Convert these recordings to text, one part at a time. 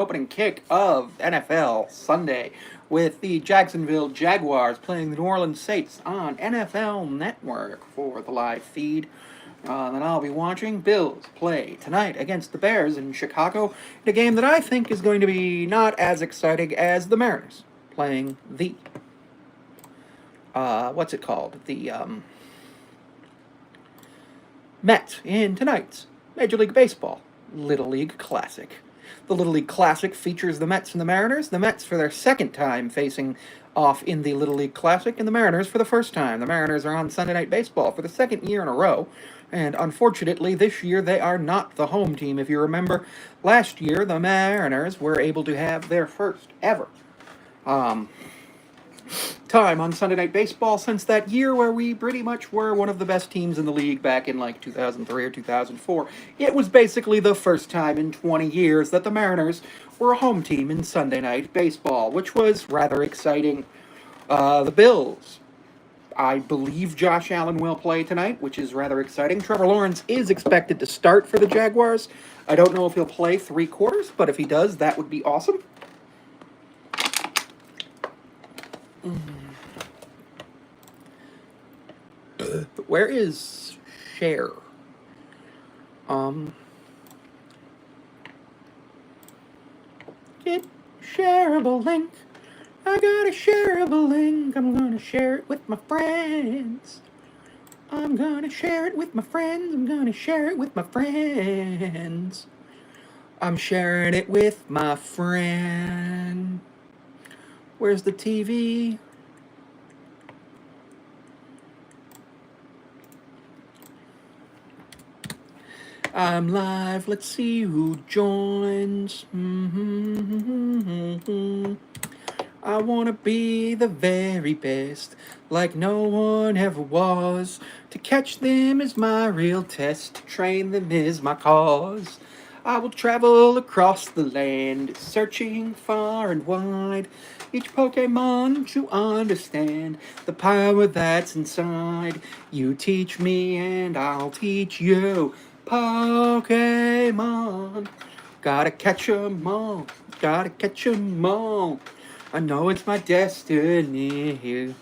opening kick of NFL Sunday with the Jacksonville Jaguars playing the New Orleans Saints on NFL Network for the live feed. Then I'll be watching Bills play tonight against the Bears in Chicago in a game that I think is going to be not as exciting as the Mariners playing the what's it called? The Mets in tonight's Major League Baseball Little League Classic. The Little League Classic features the Mets and the Mariners. The Mets for their second time facing off in the Little League Classic, and the Mariners for the first time. The Mariners are on Sunday Night Baseball for the second year in a row, and unfortunately this year they are not the home team. If you remember, last year the Mariners were able to have their first ever time on Sunday Night Baseball since that year where we pretty much were one of the best teams in the league back in like 2003 or 2004. It was basically the first time in 20 years that the Mariners were a home team in Sunday Night Baseball, which was rather exciting. The Bills, I believe Josh Allen will play tonight, which is rather exciting. Trevor Lawrence is expected to start for the Jaguars. I don't know if he'll play 3/4, but if he does, that would be awesome. Where is Cher? Get shareable link. I got a shareable link. I'm gonna share it with my friends. I'm gonna share it with my friends. I'm gonna share it with my friends. I'm sharing it with my friend. Where's the TV? I'm live. Let's see who joins. I want to be the very best, like no one ever was. To catch them is my real test, to train them is my cause. I will travel across the land, searching far and wide, each Pokemon to understand the power that's inside. You teach me and I'll teach you. Pokemon, gotta catch 'em all, gotta catch 'em all. I know it's my destiny.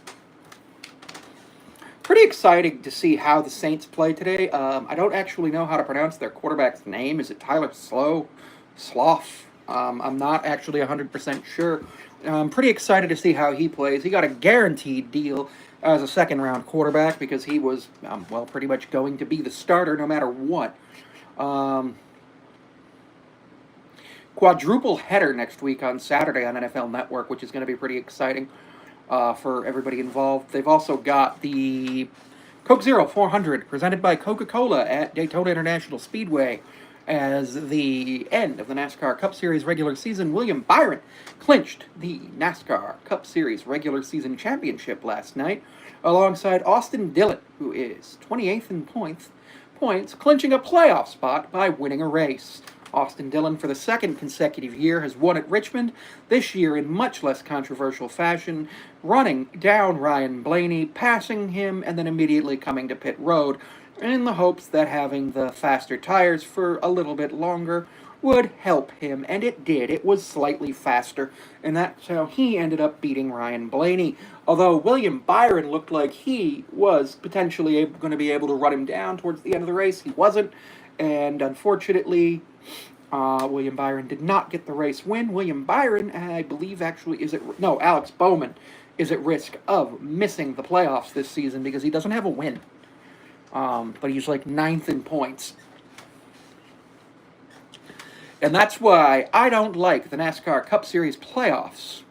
Pretty exciting to see how the Saints play today. I don't actually know how to pronounce their quarterback's name. Is it Tyler Sloth? I'm not actually 100% sure. I'm pretty excited to see how he plays. He got a guaranteed deal as a second-round quarterback because he was, pretty much going to be the starter no matter what. Quadruple header next week on Saturday on NFL Network, which is going to be pretty exciting for everybody involved. They've also got the Coke Zero 400 presented by Coca-Cola at Daytona International Speedway. As the end of the NASCAR Cup Series regular season, William Byron clinched the NASCAR Cup Series regular season championship last night, alongside Austin Dillon, who is 28th in points, clinching a playoff spot by winning a race. Austin Dillon, for the second consecutive year, has won at Richmond, this year in much less controversial fashion, running down Ryan Blaney, passing him, and then immediately coming to pit road, in the hopes that having the faster tires for a little bit longer would help him, and it did. It was slightly faster, and that's how he ended up beating Ryan Blaney. Although William Byron looked like he was potentially going to be able to run him down towards the end of the race, he wasn't, and unfortunately, William Byron did not get the race win. William Byron, I believe, actually Alex Bowman is at risk of missing the playoffs this season because he doesn't have a win. But he's like 9th in points. And that's why I don't like the NASCAR Cup Series playoffs.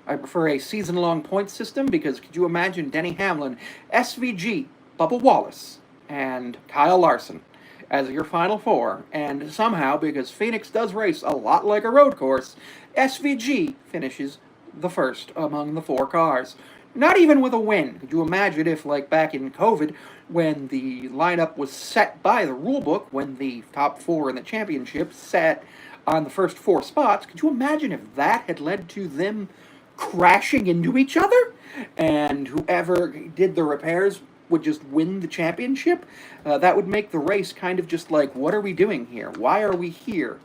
I prefer a season-long point system because could you imagine Denny Hamlin, SVG, Bubba Wallace, and Kyle Larson as your final four, and somehow, because Phoenix does race a lot like a road course, SVG finishes the first among the four cars. Not even with a win. Could you imagine if, like back in COVID, when the lineup was set by the rulebook, when the top four in the championship sat on the first four spots, could you imagine if that had led to them crashing into each other? And whoever did the repairs would just win the championship? That would make the race kind of just like, what are we doing here? Why are we here?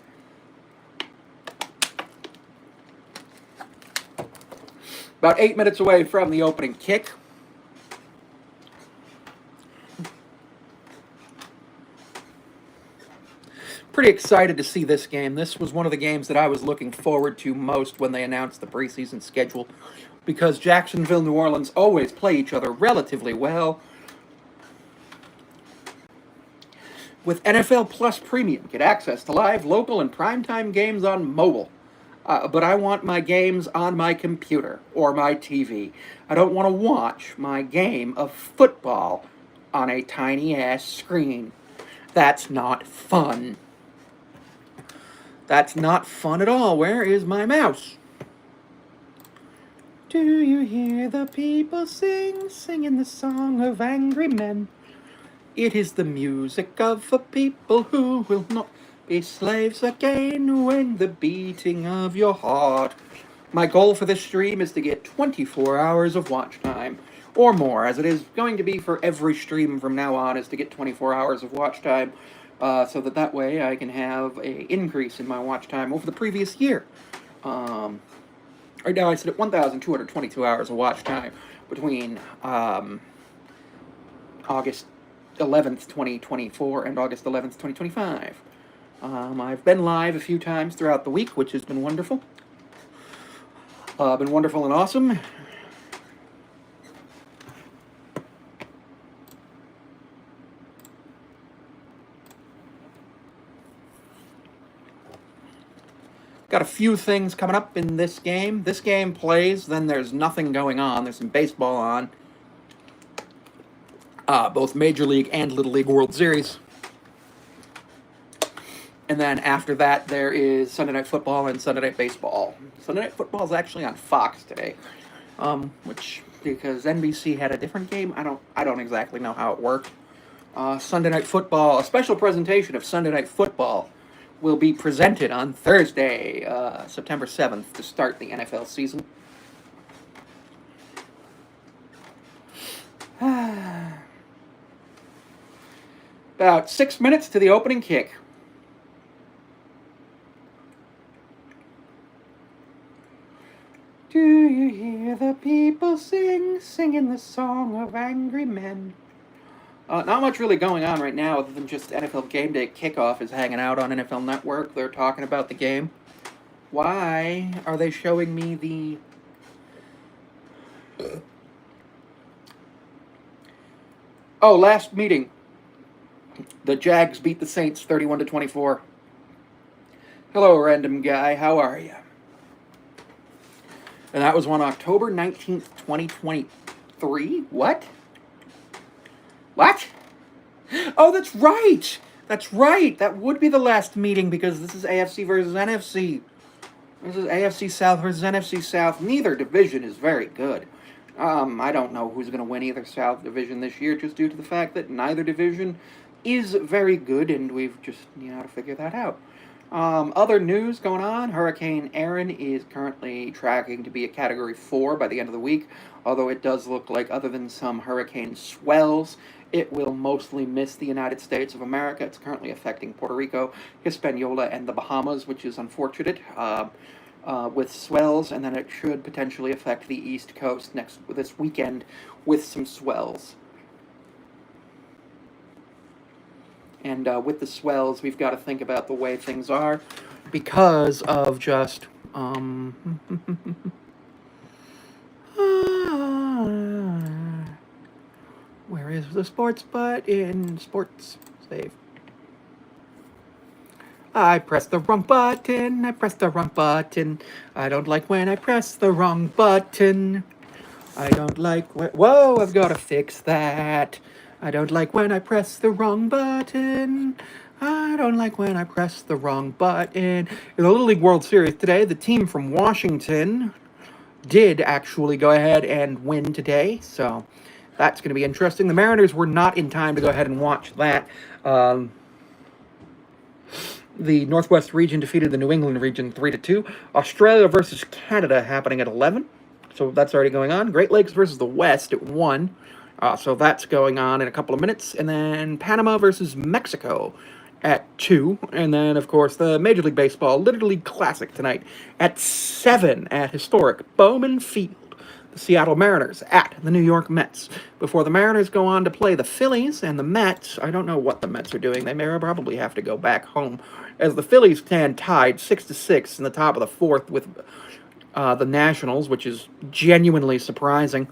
About 8 minutes away from the opening kick. Pretty excited to see this game. This was one of the games that I was looking forward to most when they announced the preseason schedule, because Jacksonville, New Orleans always play each other relatively well. With NFL Plus Premium, get access to live, local, and primetime games on mobile. But I want my games on my computer or my TV. I don't want to watch my game of football on a tiny-ass screen. That's not fun. That's not fun at all. Where is my mouse? Do you hear the people singing the song of angry men? It is the music of a people who will not be slaves again when the beating of your heart. My goal for this stream is to get 24 hours of watch time, or more, as it is going to be for every stream from now on, is to get 24 hours of watch time, so that way I can have an increase in my watch time over the previous year. Right now I sit at 1,222 hours of watch time between August 11th, 2024 and August 11th, 2025. I've been live a few times throughout the week, which has been wonderful. Been wonderful and awesome. Got a few things coming up in this game. This game plays, then there's nothing going on. There's some baseball on. Both Major League and Little League World Series. And then after that, there is Sunday Night Football and Sunday Night Baseball. Sunday Night Football is actually on Fox today, which, because NBC had a different game, I don't exactly know how it worked. Sunday Night Football, a special presentation of Sunday Night Football will be presented on Thursday, September 7th, to start the NFL season. About 6 minutes to the opening kick. Do you hear the people singing the song of angry men? Not much really going on right now other than just NFL Game Day Kickoff is hanging out on NFL Network. They're talking about the game. Why are they showing me the... Oh, last meeting. The Jags beat the Saints 31-24. Hello, random guy. How are you? And that was on October 19th, 2023. What? What? Oh, that's right. That's right. That would be the last meeting because this is AFC versus NFC. This is AFC South versus NFC South. Neither division is very good. I don't know who's going to win either South division this year just due to the fact that neither division is very good, and we've just, to figure that out. Other news going on, Hurricane Aaron is currently tracking to be a Category 4 by the end of the week, although it does look like, other than some hurricane swells, it will mostly miss the United States of America. It's currently affecting Puerto Rico, Hispaniola, and the Bahamas, which is unfortunate, with swells, and then it should potentially affect the East Coast this weekend with some swells. And with the swells, we've got to think about the way things are because of just... where is the sports button? Sports. Save. I pressed the wrong button. I pressed the wrong button. I don't like when I press the wrong button. I don't like when... Whoa, I've got to fix that. I don't like when I press the wrong button. I don't like when I press the wrong button. In the Little League World Series today, the team from Washington did actually go ahead and win today, so that's going to be interesting. The Mariners were not in time to go ahead and watch that. The Northwest region defeated the New England region 3-2. Australia versus Canada happening at 11, so that's already going on. Great Lakes versus the West at 1. So that's going on in a couple of minutes. And then Panama versus Mexico at 2. And then, of course, the Major League Baseball Little League Classic tonight at 7 at historic Bowman Field. the Seattle Mariners at the New York Mets. Before the Mariners go on to play the Phillies and the Mets, I don't know what the Mets are doing. They may probably have to go back home, as the Phillies stand tied 6-6 in the top of the fourth with the Nationals, which is genuinely surprising.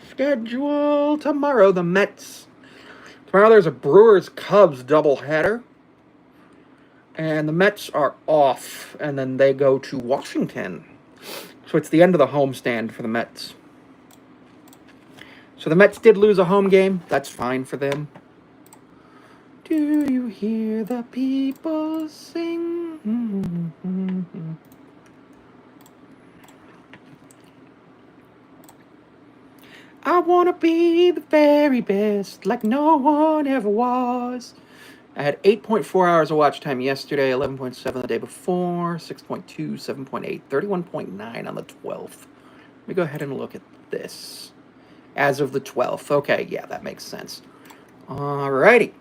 Schedule tomorrow, the Mets. Tomorrow there's a Brewers-Cubs doubleheader. And the Mets are off, and then they go to Washington. So it's the end of the homestand for the Mets. So the Mets did lose a home game. That's fine for them. Do you hear the people sing? I want to be the very best, like no one ever was. I had 8.4 hours of watch time yesterday, 11.7 the day before, 6.2, 7.8, 31.9 on the 12th. Let me go ahead and look at this. As of the 12th. Okay, yeah, that makes sense. Alrighty.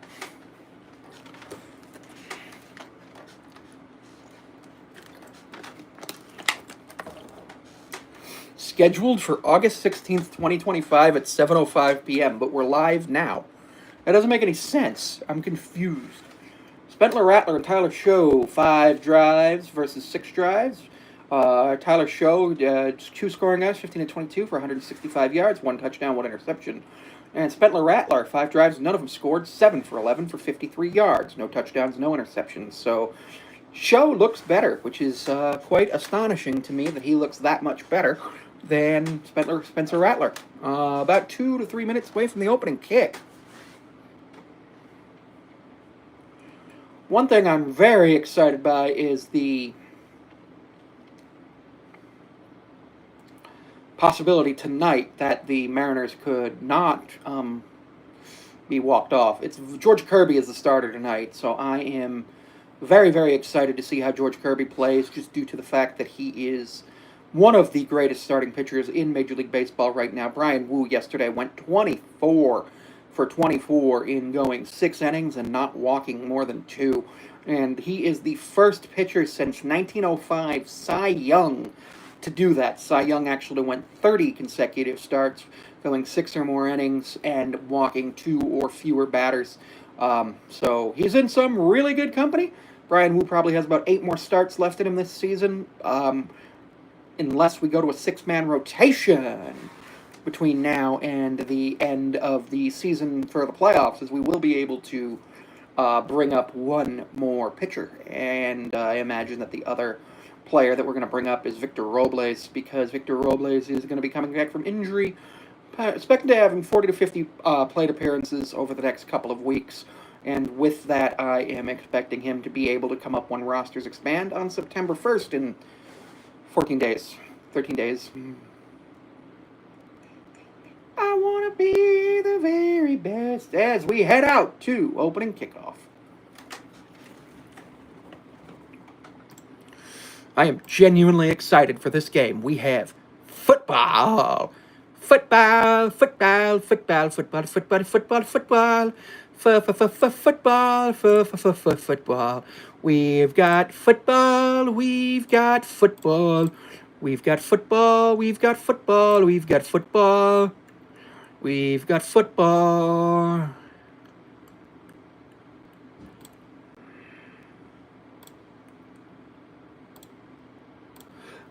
Scheduled for August 16th, 2025 at 7:05 p.m., but we're live now. That doesn't make any sense. I'm confused. Spentler Rattler and Tyler Show, 5 drives versus 6 drives. Tyler Show, 2 scoring guys, 15-22 for 165 yards, 1 touchdown, 1 interception. And Spentler Rattler, 5 drives, none of them scored, 7 for 11 for 53 yards, no touchdowns, no interceptions. So Show looks better, which is quite astonishing to me that he looks that much better than Spencer Rattler. About 2 to 3 minutes away from the opening kick. One thing I'm very excited by is the possibility tonight that the Mariners could not be walked off. It's George Kirby is the starter tonight, so I am very, very excited to see how George Kirby plays, just due to the fact that he is one of the greatest starting pitchers in Major League Baseball right now. Brian Wu yesterday went 24 for 24 in going 6 innings and not walking more than 2. And he is the first pitcher since 1905 Cy Young to do that. Cy Young actually went 30 consecutive starts, going 6 or more innings and walking 2 or fewer batters. So he's in some really good company. Brian Wu probably has about 8 more starts left in him this season, unless we go to a 6-man rotation between now and the end of the season for the playoffs, as we will be able to bring up one more pitcher. And I imagine that the other player that we're going to bring up is Victor Robles, because Victor Robles is going to be coming back from injury, expecting to have 40 to 50 plate appearances over the next couple of weeks. And with that, I am expecting him to be able to come up when rosters expand on September 1st in 13 days. I want to be the very best as we head out to opening kickoff. I am genuinely excited for this game. We have football. Football. Football. We've got football. We've got football. We've got football. We've got football. We've got football. We've got football.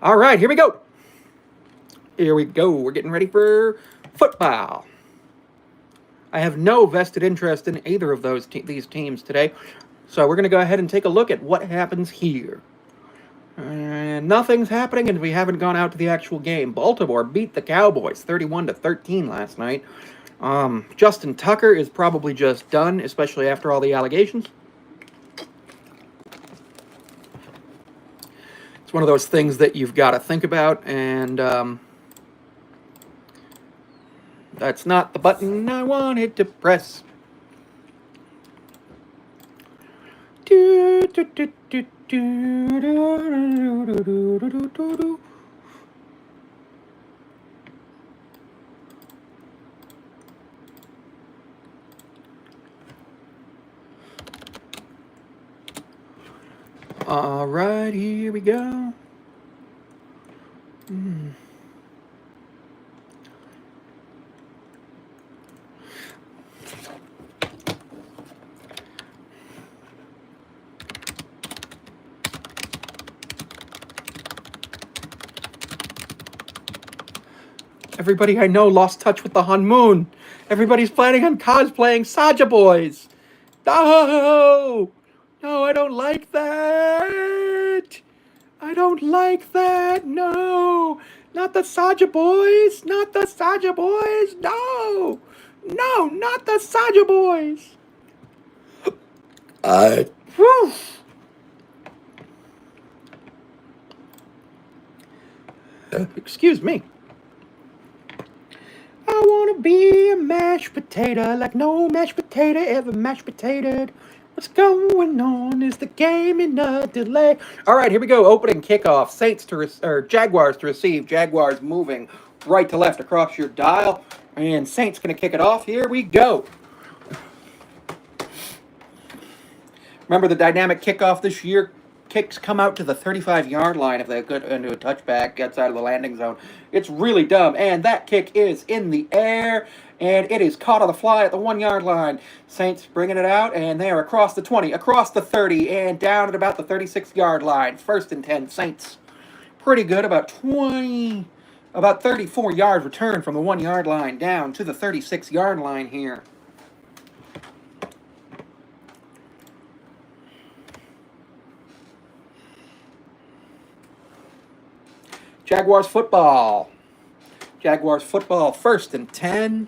All right, here we go. Here we go. We're getting ready for football. I have no vested interest in either of these teams today, so we're going to go ahead and take a look at what happens here. And nothing's happening, and we haven't gone out to the actual game. Baltimore beat the Cowboys 31-13 last night. Justin Tucker is probably just done, especially after all the allegations. It's one of those things that you've got to think about, and that's not the button I wanted to press. All right, here we go. Everybody I know lost touch with the Han Moon. Everybody's planning on cosplaying Saja Boys. No! No, I don't like that! I don't like that! No! Not the Saja Boys! Not the Saja Boys! No! No, not the Saja Boys! Whew. Excuse me. I wanna be a mashed potato like no mashed potato ever mashed potatoed. What's going on? Is the game in a delay? All right, here we go. Opening kickoff. Saints or Jaguars to receive. Jaguars moving right to left across your dial, and Saints gonna kick it off. Here we go. Remember the dynamic kickoff this year? Kicks come out to the 35-yard line if they get into a touchback, gets out of the landing zone. It's really dumb. And that kick is in the air, and it is caught on the fly at the 1-yard line. Saints bringing it out, and they are across the 20, across the 30, and down at about the 36-yard line. 1st and 10, Saints. Pretty good, about 34 yards return from the 1-yard line down to the 36-yard line here. Jaguars football. Jaguars football, 1st and 10.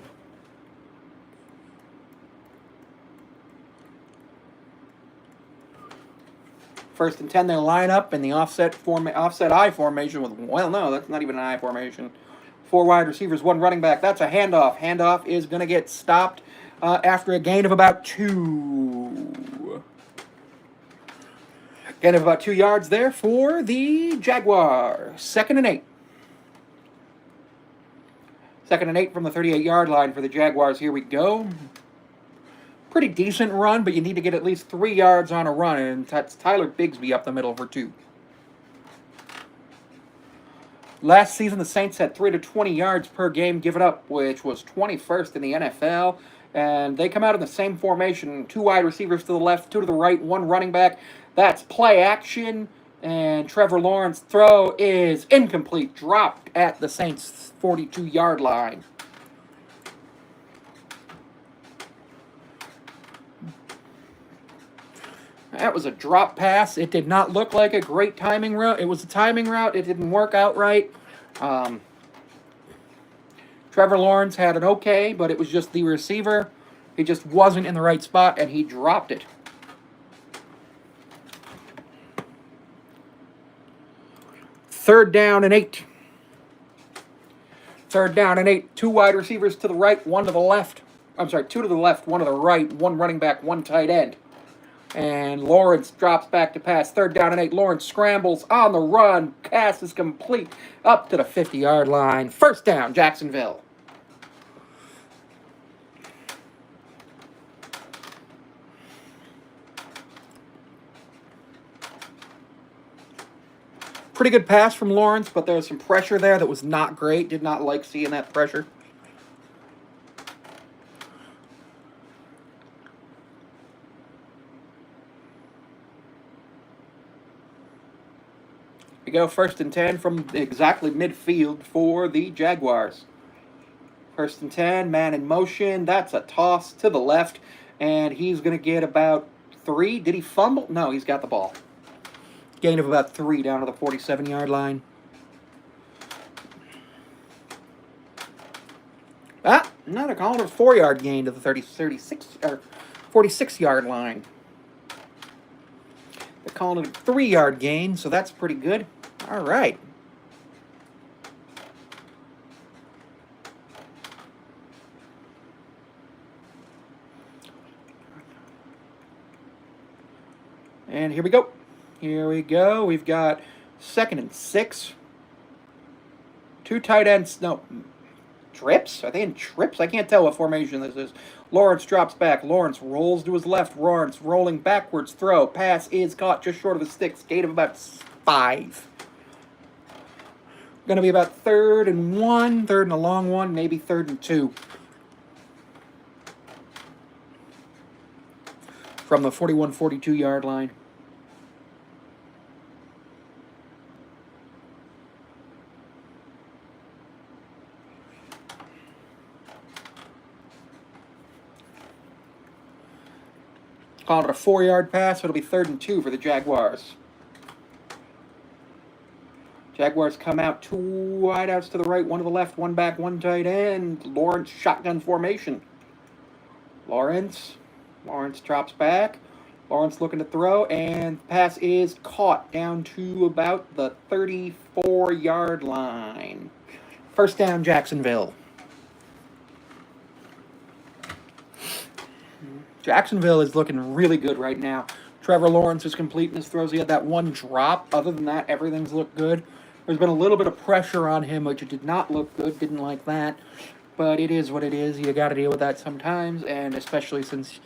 First and 10, they line up in the offset I formation with, well, no, that's not even an I formation. 4 wide receivers, 1 running back. That's a handoff. Handoff is going to get stopped after a gain of about 2. Gain of about 2 yards there for the Jaguars. 2nd and 8. 2nd and 8 from the 38-yard line for the Jaguars. Here we go. Pretty decent run, but you need to get at least 3 yards on a run, and that's Tyler Bigsby up the middle for 2. Last season, the Saints had 3 to 20 yards per game given up, which was 21st in the NFL. And they come out in the same formation, 2 wide receivers to the left, 2 to the right, 1 running back. That's play action, and Trevor Lawrence's throw is incomplete, dropped at the Saints' 42-yard line. That was a drop pass. It did not look like a great timing route. It was a timing route. It didn't work out right. Trevor Lawrence had an okay, but it was just the receiver. He just wasn't in the right spot, and he dropped it. 3rd down and 8. 3rd down and 8. 2 wide receivers to the right, 1 to the left. I'm sorry, 2 to the left, 1 to the right, 1 running back, 1 tight end. And Lawrence drops back to pass. 3rd down and 8. Lawrence scrambles on the run. Pass is complete up to the 50-yard line. 1st down, Jacksonville. Pretty good pass from Lawrence, but there was some pressure there that was not great. Did not like seeing that pressure. We go 1st and 10 from exactly midfield for the Jaguars. 1st and 10, man in motion. That's a toss to the left, and he's going to get about 3. Did he fumble? No, he's got the ball. Gain of about 3 down to the 47-yard line. Not a call, a 4-yard gain to the 46-yard line. They're calling it a 3-yard gain, so that's pretty good. All right. And here we go. Here we go. We've got 2nd and 6. 2 tight ends. No. trips? Are they in trips? I can't tell what formation this is. Lawrence drops back. Lawrence rolls to his left. Lawrence rolling backwards. Throw. Pass is caught just short of the sticks. Gain of about 5. Going to be about 3rd and 1, 3rd and a long one, maybe 3rd and 2. From the 41-42 yard line. Call it a 4-yard pass, so it'll be 3rd and 2 for the Jaguars. Jaguars come out, 2 wideouts to the right, 1 to the left, 1 back, 1 tight end. Lawrence shotgun formation. Lawrence drops back. Lawrence looking to throw, and the pass is caught down to about the 34-yard line. First down, Jacksonville. Jacksonville is looking really good right now. Trevor Lawrence is complete in his throws. He had that one drop. Other than that, everything's looked good. There's been a little bit of pressure on him, which did not look good. Didn't like that. But it is what it is. You got to deal with that sometimes, and especially since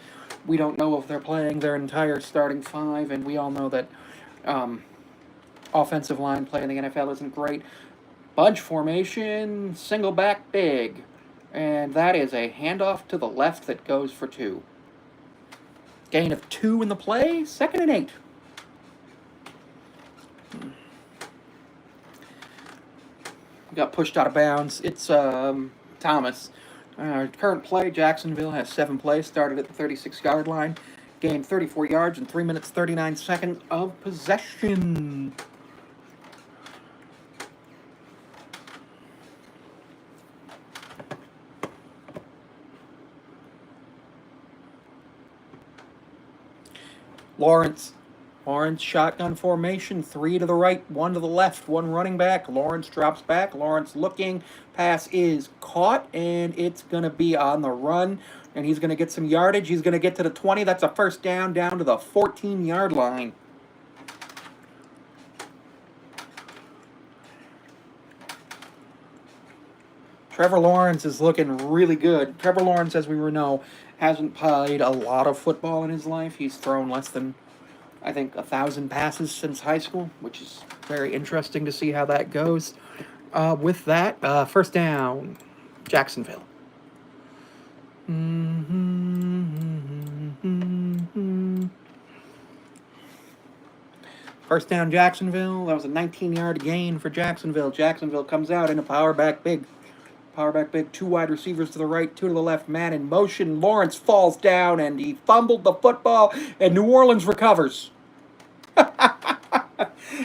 we don't know if they're playing their entire starting 5, and we all know that offensive line play in the NFL isn't great. Bunch formation, single back big. And that is a handoff to the left that goes for 2. Gain of 2 in the play, 2nd and 8. Got pushed out of bounds. It's Thomas. Current play, Jacksonville has 7 plays, started at the 36-yard line, gained 34 yards in 3 minutes, 39 seconds of possession. Lawrence shotgun formation, 3 to the right, 1 to the left, 1 running back. Lawrence drops back. Lawrence looking. Pass is caught, and it's going to be on the run, and he's going to get some yardage. He's going to get to the 20. That's a first down to the 14-yard line. Trevor Lawrence is looking really good. Trevor Lawrence, as we know, hasn't played a lot of football in his life. He's thrown less than, I think, 1,000 passes since high school, which is very interesting to see how that goes. With that, first down, Jacksonville. First down, Jacksonville. That was a 19-yard gain for Jacksonville. Jacksonville comes out in a power back big. 2 wide receivers to the right, 2 to the left, man in motion. Lawrence falls down, and he fumbled the football, and New Orleans recovers.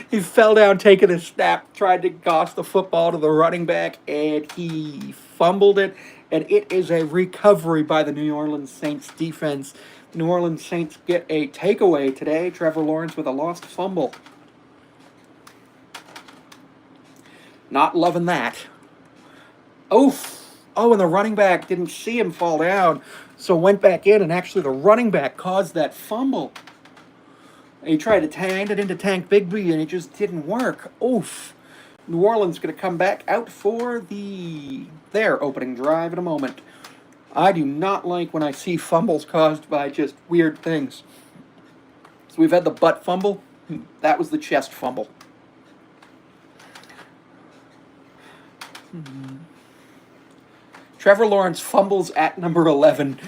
He fell down taking a snap, tried to toss the football to the running back, and he fumbled it, and it is a recovery by the New Orleans Saints defense. The New Orleans Saints get a takeaway today. Trevor Lawrence with a lost fumble. Not loving that. Oof. Oh, and the running back didn't see him fall down, so went back in, and actually the running back caused that fumble. And he tried to hand it into Tank Bigsby, and it just didn't work. Oof. New Orleans going to come back out for their opening drive in a moment. I do not like when I see fumbles caused by just weird things. So we've had the butt fumble. That was the chest fumble. Trevor Lawrence fumbles at number 11,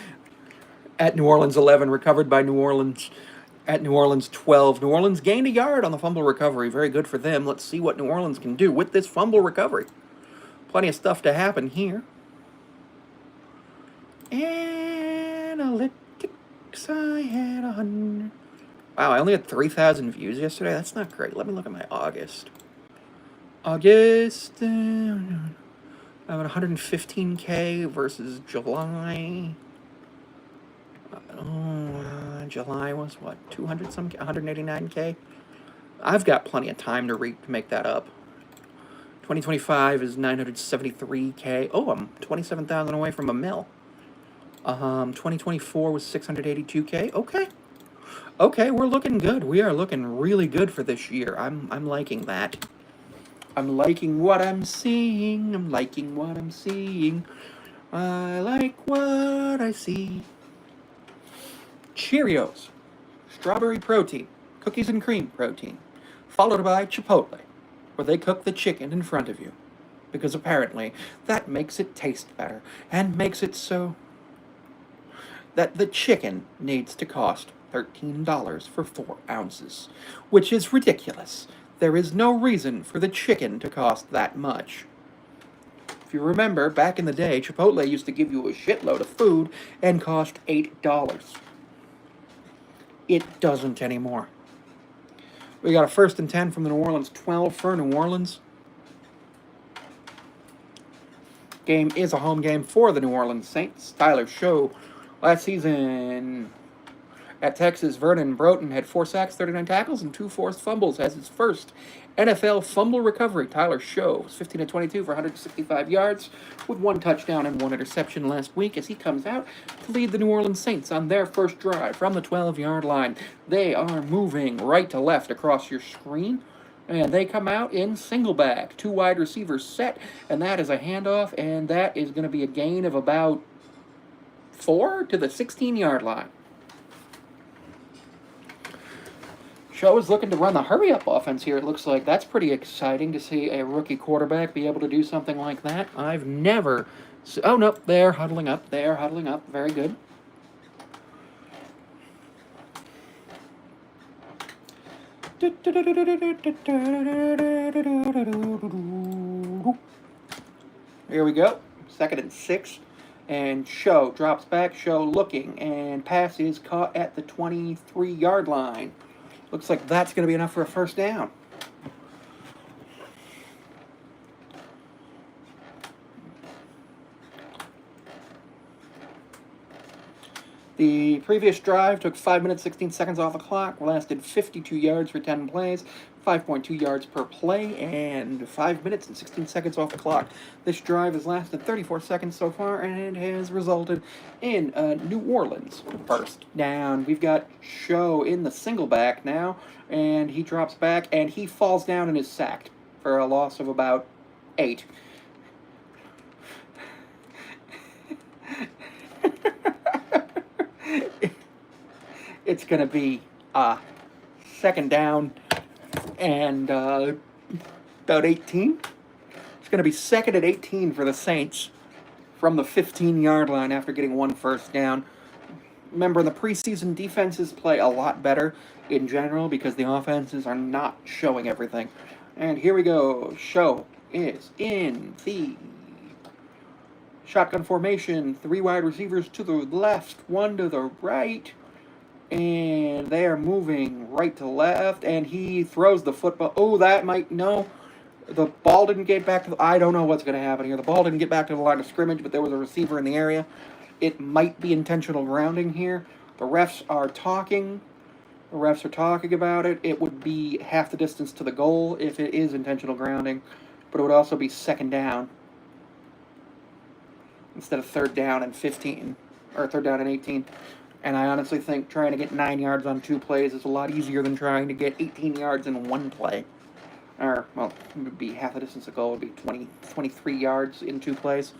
at New Orleans 11, recovered by New Orleans at New Orleans 12. New Orleans gained a yard on the fumble recovery. Very good for them. Let's see what New Orleans can do with this fumble recovery. Plenty of stuff to happen here. Analytics, I had 100. Wow, I only had 3,000 views yesterday. That's not great. Let me look at my August. I have 115K versus July. July was what, 200 some, 189K. I've got plenty of time to make that up. 2025 is 973K. Oh, I'm 27,000 away from a mil. 2024 was 682K. Okay, we're looking good. We are looking really good for this year. I'm liking that. I'm liking what I'm seeing. I'm liking what I'm seeing. I like what I see. Cheerios, strawberry protein, cookies and cream protein, followed by Chipotle, where they cook the chicken in front of you. Because apparently that makes it taste better and makes it so that the chicken needs to cost $13 for 4 ounces, which is ridiculous. There is no reason for the chicken to cost that much. If you remember, back in the day, Chipotle used to give you a shitload of food and cost $8. It doesn't anymore. We got a 1st and 10 from the New Orleans 12 for New Orleans. Game is a home game for the New Orleans Saints. Tyler Show last season at Texas, Vernon Broughton had 4 sacks, 39 tackles, and 2 forced fumbles as his first NFL fumble recovery. Tyler Show was 15 of 22 for 165 yards with 1 touchdown and 1 interception last week as he comes out to lead the New Orleans Saints on their first drive from the 12-yard line. They are moving right to left across your screen. And they come out in single back. 2 wide receivers set, and that is a handoff, and that is going to be a gain of about 4 to the 16-yard line. Show is looking to run the hurry-up offense here. It looks like that's pretty exciting to see a rookie quarterback be able to do something like that. I've never... Oh, no, they're huddling up. They're huddling up. Very good. Here we go. 2nd and 6. And Show drops back. Show looking. And pass is caught at the 23-yard line. Looks like that's going to be enough for a 1st down. The previous drive took 5 minutes, 16 seconds off the clock, lasted 52 yards for 10 plays, 5.2 yards per play, and 5 minutes and 16 seconds off the clock. This drive has lasted 34 seconds so far, and it has resulted in a New Orleans 1st down. We've got Show in the single back now, and he drops back, and he falls down and is sacked for a loss of about 8. It's going to be 2nd down and about 18. It's going to be 2nd and 18 for the Saints from the 15-yard line after getting 1 1st down. Remember, the preseason defenses play a lot better in general because the offenses are not showing everything. And here we go. Show is in the shotgun formation. 3 wide receivers to the left, 1 to the right. And they are moving right to left, and he throws the football. Oh, that might, no. The ball didn't get back to I don't know what's going to happen here. The ball didn't get back to the line of scrimmage, but there was a receiver in the area. It might be intentional grounding here. The refs are talking. The refs are talking about it. It would be half the distance to the goal if it is intentional grounding, but it would also be 2nd down instead of 3rd down and 15, or 3rd down and 18. And I honestly think trying to get 9 yards on 2 plays is a lot easier than trying to get 18 yards in 1 play. Or, well, it would be half the distance to goal. It would be 23 yards in 2 plays.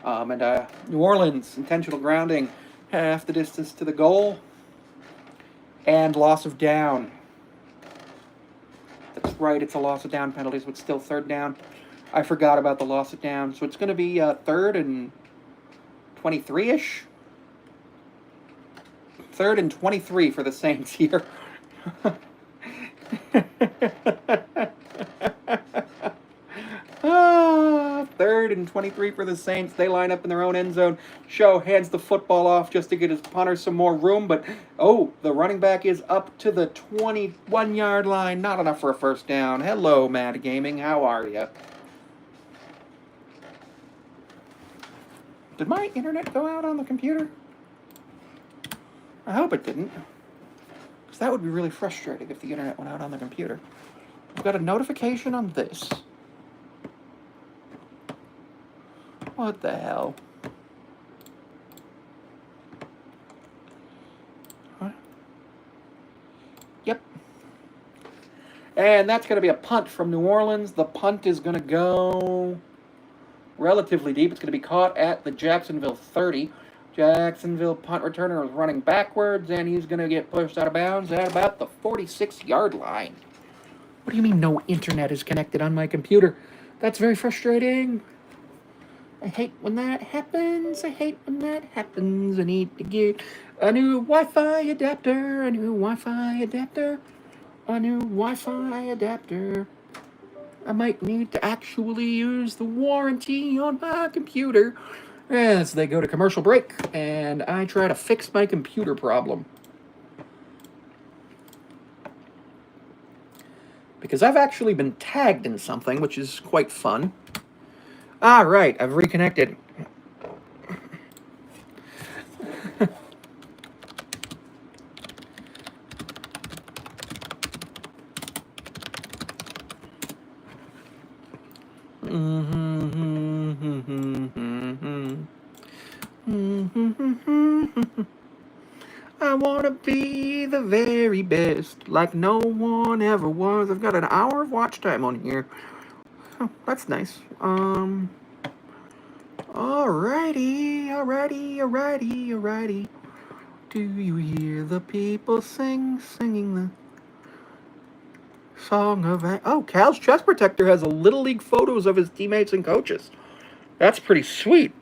New Orleans, intentional grounding, half the distance to the goal. And loss of down. That's right, it's a loss of down penalties, but still 3rd down. I forgot about the loss of down. So it's going to be 3rd and 23-ish. 3rd and 23 for the Saints here. 3rd and 23 for the Saints. They line up in their own end zone. Show hands the football off just to get his punter some more room. But, the running back is up to the 21-yard line. Not enough for a 1st down. Hello, Mad Gaming. How are you? Did my internet go out on the computer? I hope it didn't. Because that would be really frustrating if the internet went out on the computer. I've got a notification on this. What the hell? Huh? Yep. And that's going to be a punt from New Orleans. The punt is going to go relatively deep. It's going to be caught at the Jacksonville 30. Jacksonville punt returner is running backwards, and he's going to get pushed out of bounds at about the 46-yard line. What do you mean no internet is connected on my computer? That's very frustrating. I hate when that happens. I hate when that happens. I need to get a new Wi-Fi adapter, a new Wi-Fi adapter, a new Wi-Fi adapter. I might need to actually use the warranty on my computer as they go to commercial break, and I try to fix my computer problem. Because I've actually been tagged in something, which is quite fun. Ah, right, I've reconnected. I want to be the very best, like no one ever was. I've got an hour of watch time on here. Oh, that's nice. Alrighty. Do you hear the people singing the song of... Oh, Cal's chest protector has a Little League photos of his teammates and coaches. That's pretty sweet.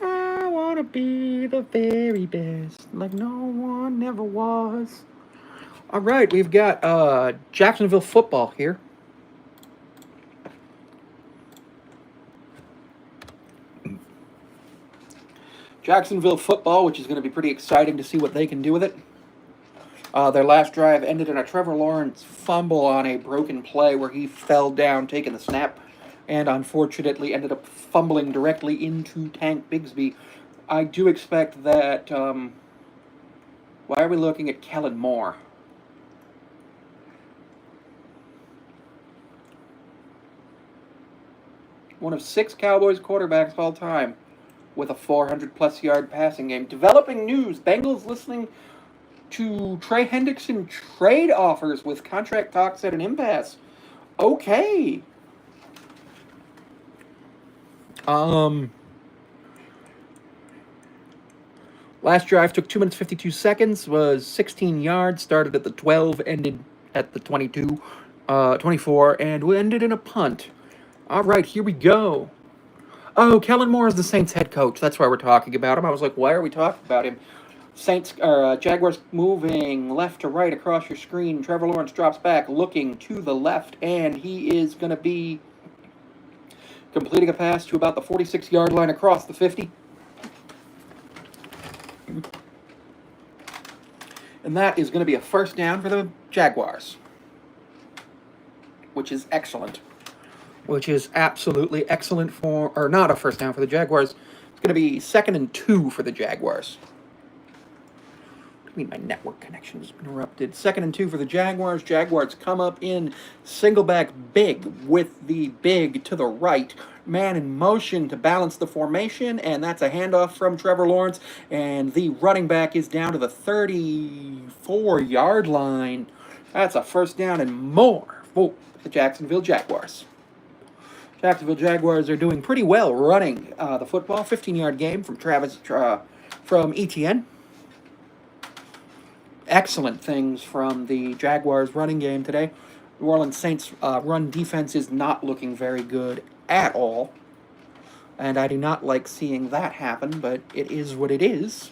I want to be the very best, like no one ever was. All right, we've got Jacksonville football here. Jacksonville football, which is going to be pretty exciting to see what they can do with it. Their last drive ended in a Trevor Lawrence fumble on a broken play where he fell down taking the snap and unfortunately ended up fumbling directly into Tank Bigsby. I do expect that... why are we looking at Kellen Moore? One of 6 Cowboys quarterbacks of all time with a 400-plus yard passing game. Developing news. Bengals listening to Trey Hendrickson trade offers with contract talks at an impasse. Okay. Last drive took 2 minutes 52 seconds, was 16 yards, started at the 12, ended at the 22, 24, and ended in a punt. All right, here we go. Oh, Kellen Moore is the Saints head coach. That's why we're talking about him. I was like, why are we talking about him? Jaguars moving left to right across your screen. Trevor Lawrence drops back, looking to the left, and he is going to be completing a pass to about the 46-yard line across the 50. And that is going to be a first down for the Jaguars, which is excellent. Which is absolutely excellent for... Or not a first down for the Jaguars. It's going to be 2nd and 2 for the Jaguars. I mean, my network connection is interrupted. 2nd and 2 for the Jaguars. Jaguars come up in single back big with the big to the right. Man in motion to balance the formation, and that's a handoff from Trevor Lawrence. And the running back is down to the 34-yard line. That's a first down and more for the Jacksonville Jaguars. Jacksonville Jaguars are doing pretty well running the football. 15-yard game from from Etienne. Excellent things from the Jaguars running game today. New Orleans Saints run defense is not looking very good at all. And I do not like seeing that happen, but it is what it is.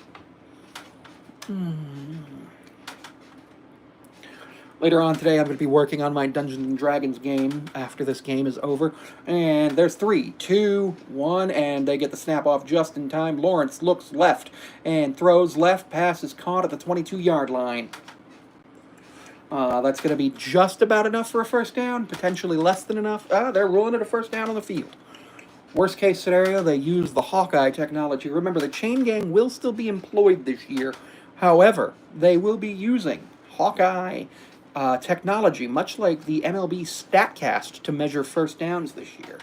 Later on today, I'm going to be working on my Dungeons & Dragons game after this game is over. And there's 3, 2, 1, and they get the snap off just in time. Lawrence looks left and throws left. Pass is caught at the 22-yard line. That's going to be just about enough for a first down, potentially less than enough. They're ruling it a first down on the field. Worst case scenario, they use the Hawkeye technology. Remember, the chain gang will still be employed this year. However, they will be using Hawkeye technology, much like the MLB StatCast, to measure first downs this year,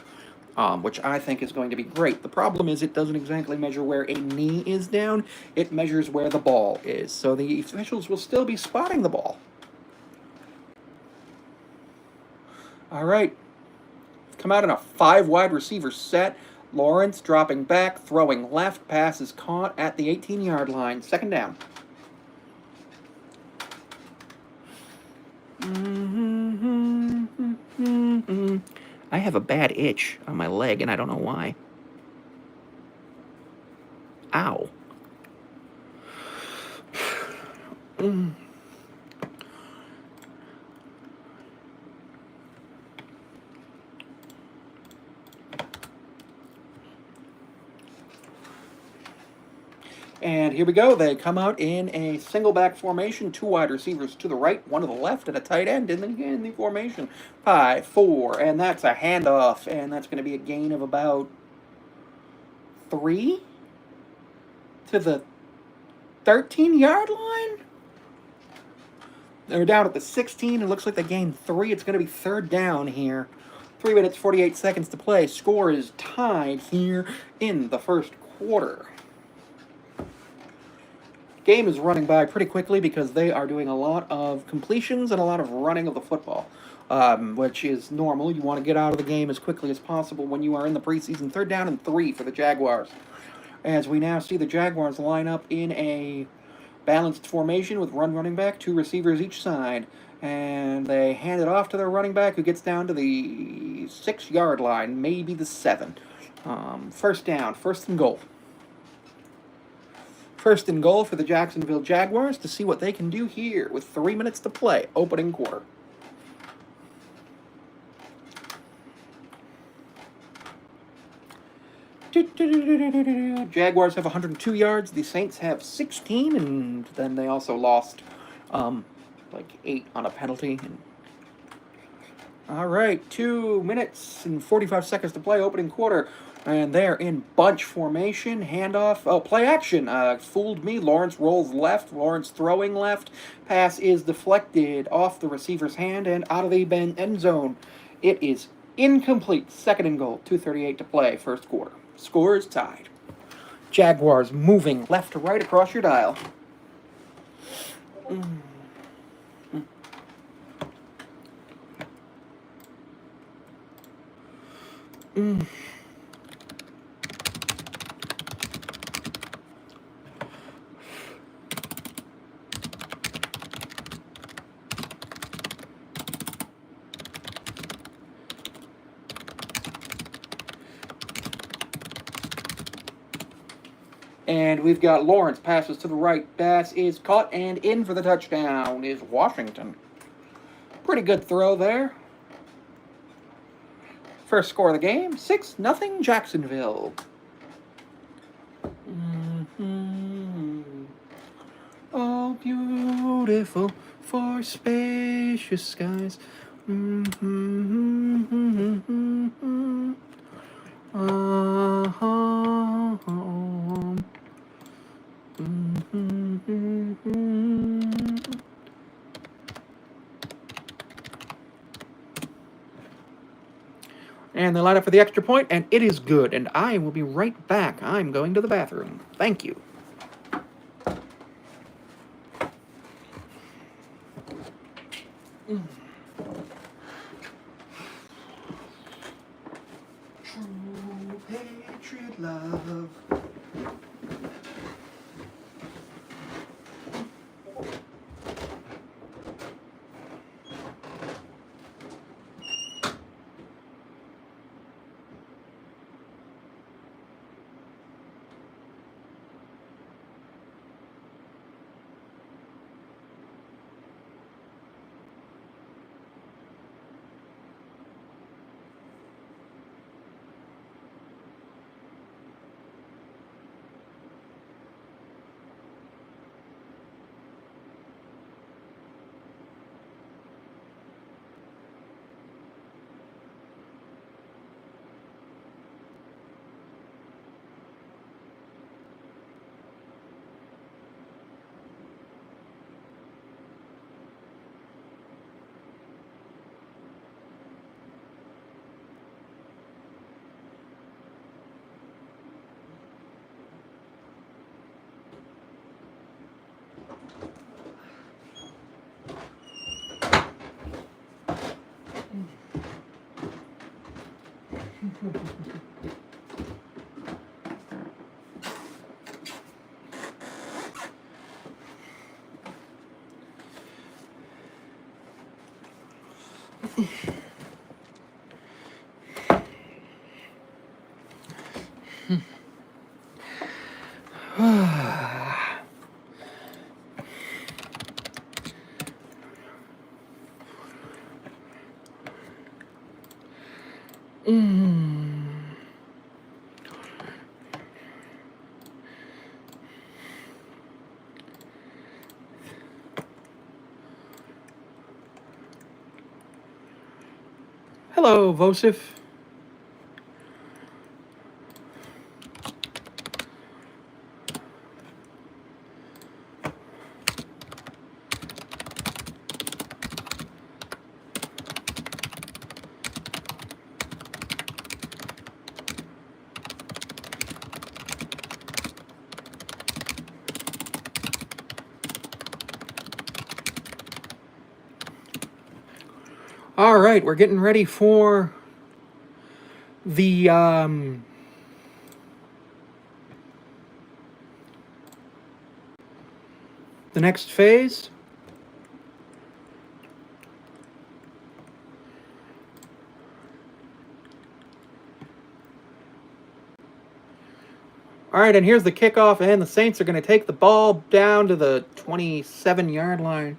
which I think is going to be great. The problem is it doesn't exactly measure where a knee is down, it measures where the ball is. So the officials will still be spotting the ball. All right. Come out in a 5 wide receiver set. Lawrence dropping back, throwing left. Pass is caught at the 18-yard line. Second down. I have a bad itch on my leg, and I don't know why. Ow. And here we go. They come out in a single back formation, 2 wide receivers to the right, 1 to the left, and a tight end in the formation. 5-4, and that's a handoff, and that's going to be a gain of about 3 to the 13-yard line. They're down at the 16. It looks like they gained 3. It's going to be third down here. 3 minutes, 48 seconds to play. Score is tied here in the first quarter. Game is running by pretty quickly because they are doing a lot of completions and a lot of running of the football, which is normal. You want to get out of the game as quickly as possible when you are in the preseason. Third down and 3 for the Jaguars. As we now see the Jaguars line up in a balanced formation with running back, 2 receivers each side. And they hand it off to their running back, who gets down to the 6-yard line, maybe the 7. First down, first and goal. First and goal for the Jacksonville Jaguars to see what they can do here with 3 minutes to play, opening quarter. Jaguars have 102 yards. The Saints have 16, and then they also lost 8 on a penalty. All right, 2 minutes and 45 seconds to play, opening quarter. And they're in bunch formation, handoff, play action. Fooled me. Lawrence rolls left. Lawrence throwing left. Pass is deflected off the receiver's hand and out of the end zone. It is incomplete. Second and goal. 2:38 to play. First quarter. Score is tied. Jaguars moving left to right across your dial. And we've got Lawrence passes to the right. Pass is caught and in for the touchdown is Washington. Pretty good throw there. First score of the game, 6-0 Jacksonville. All beautiful for spacious skies. And they line up for the extra point, and it is good. And I will be right back. I'm going to the bathroom. Thank you. True patriot love. Hello, Vosif. All right, we're getting ready for the next phase. All right, and here's the kickoff, and the Saints are going to take the ball down to the 27-yard line.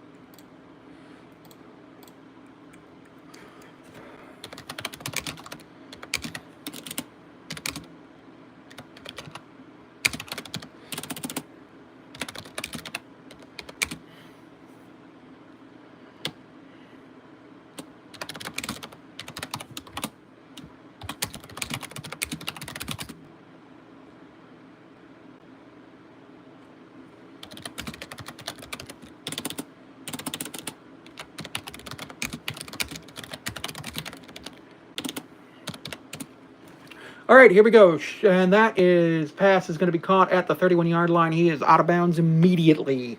All right, here we go. And that pass is going to be caught at the 31-yard line. He is out of bounds immediately.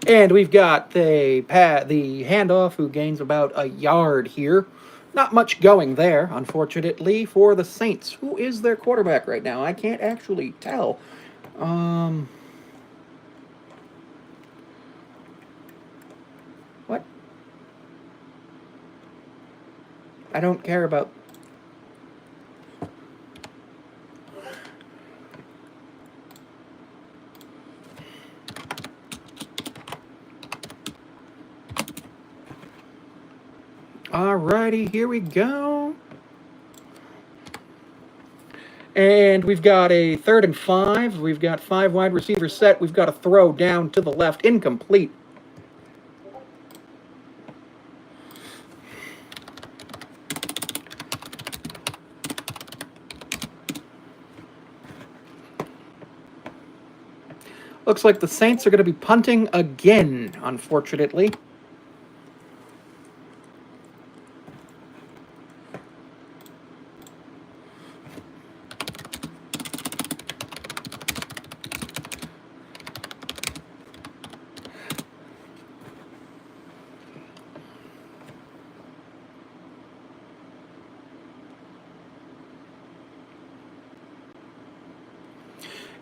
And we've got the handoff, who gains about a yard here. Not much going there, unfortunately, for the Saints. Who is their quarterback right now? I can't actually tell. What? I don't care about... Alrighty, here we go. And we've got a 3rd and 5. We've got 5 wide receivers set. We've got a throw down to the left, incomplete. Looks like the Saints are going to be punting again, unfortunately.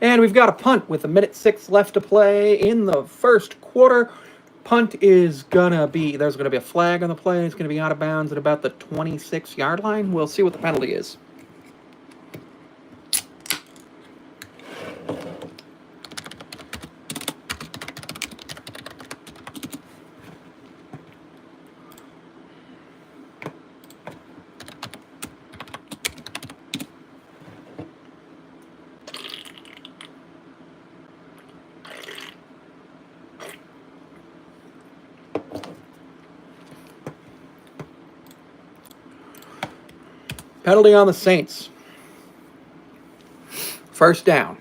And we've got a punt with 1:06 left to play in the first quarter. Punt is going to be, there's going to be a flag on the play. It's going to be out of bounds at about the 26-yard line. We'll see what the penalty is. Penalty on the Saints. First down.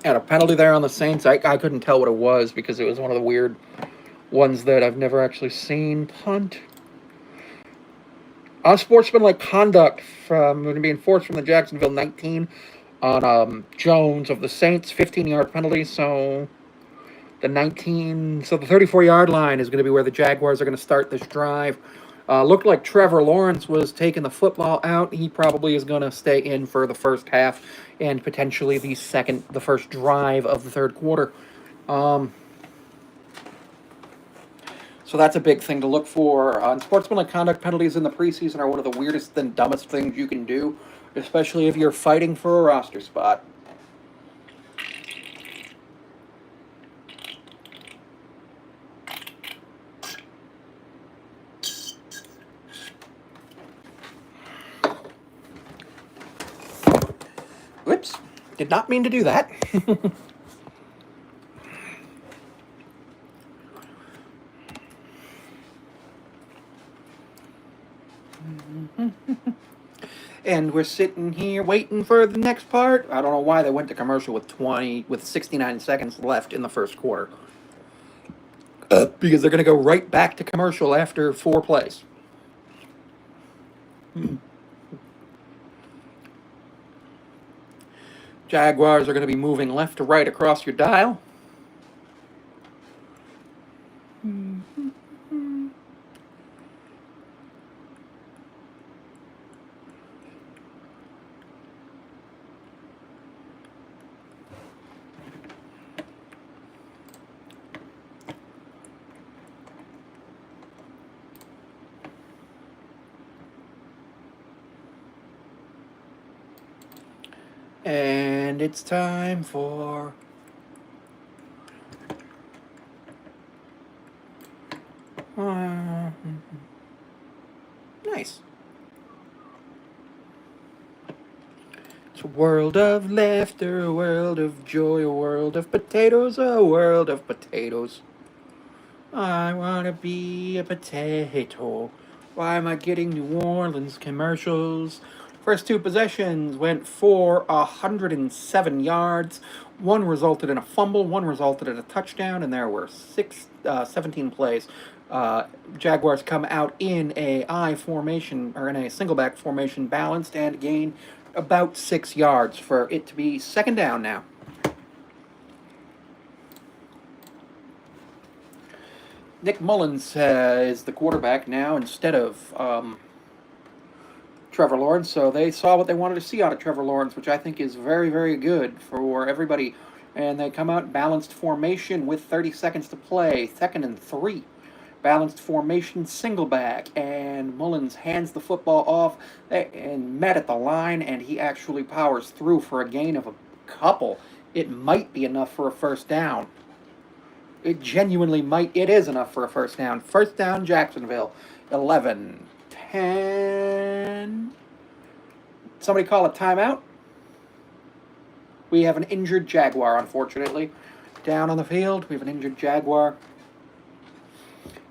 And a penalty there on the Saints. I couldn't tell what it was because it was one of the weird ones that I've never actually seen. Punt. Unsportsmanlike conduct from being forced from the Jacksonville 19 on Jones of the Saints. 15-yard penalty. So the 34-yard line is going to be where the Jaguars are going to start this drive. Looked like Trevor Lawrence was taking the football out. He probably is going to stay in for the first half and potentially the first drive of the third quarter. So that's a big thing to look for. Unsportsmanlike conduct penalties in the preseason are one of the weirdest and dumbest things you can do, especially if you're fighting for a roster spot. Whoops. Did not mean to do that. And we're sitting here waiting for the next part. I don't know why they went to commercial with 69 seconds left in the first quarter. Because they're going to go right back to commercial after 4 plays. Jaguars are going to be moving left to right across your dial. And it's time for nice. It's a world of laughter, a world of joy, a world of potatoes, a world of potatoes. I want to be a potato. Why am I getting New Orleans commercials? First 2 possessions went for 107 yards. One resulted in a fumble, one resulted in a touchdown, and there were 17 plays. Jaguars come out in a I formation, or in a single back formation, balanced, and gain about 6 yards for it to be second down now. Nick Mullins is the quarterback now instead of Trevor Lawrence, so they saw what they wanted to see out of Trevor Lawrence, which I think is very, very good for everybody. And they come out balanced formation with 30 seconds to play, 2nd and 3. Balanced formation, single back, and Mullins hands the football off and met at the line, and he actually powers through for a gain of a couple. It might be enough for a first down. It genuinely might. It is enough for a first down. First down, Jacksonville. 11, 10. Somebody call a timeout. We have an injured Jaguar, unfortunately. Down on the field, we have an injured Jaguar.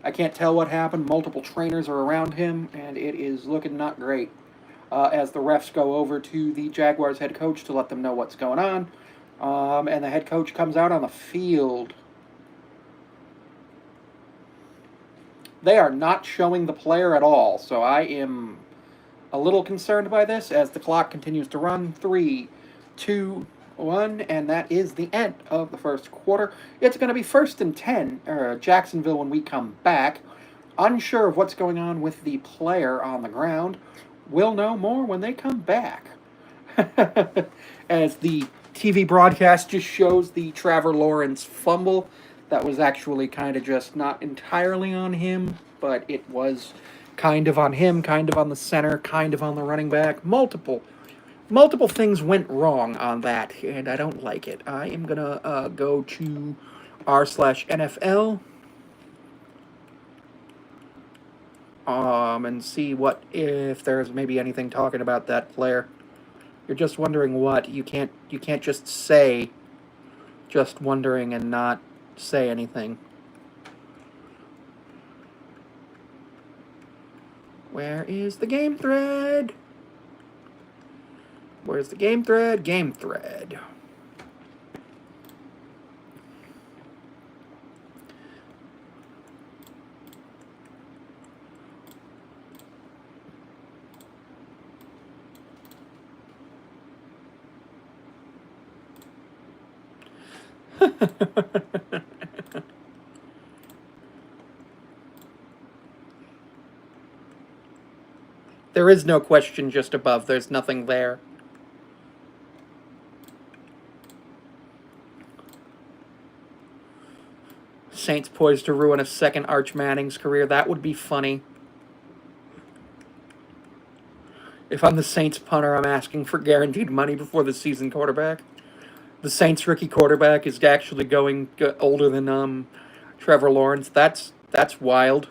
I can't tell what happened. Multiple trainers are around him, and it is looking not great. As the refs go over to the Jaguars head coach to let them know what's going on. And the head coach comes out on the field. They are not showing the player at all, so I am a little concerned by this as the clock continues to run. 3, 2, 1, and that is the end of the first quarter. It's going to be 1st and 10, Jacksonville when we come back. Unsure of what's going on with the player on the ground. We'll know more when they come back. As the TV broadcast just shows the Trevor Lawrence fumble. That was actually kind of just not entirely on him, but it was kind of on him, kind of on the center, kind of on the running back. Multiple things went wrong on that, and I don't like it. I am going to go to r/NFL and see if there's maybe anything talking about that player. You're just wondering what? You can't just say just wondering and not say anything. Where is the game thread? Where's the game thread? Game thread. There is no question just above. There's nothing there. Saints poised to ruin a second Arch Manning's career. That would be funny. If I'm the Saints punter, I'm asking for guaranteed money before the season quarterback. The Saints rookie quarterback is actually going older than Trevor Lawrence. That's wild.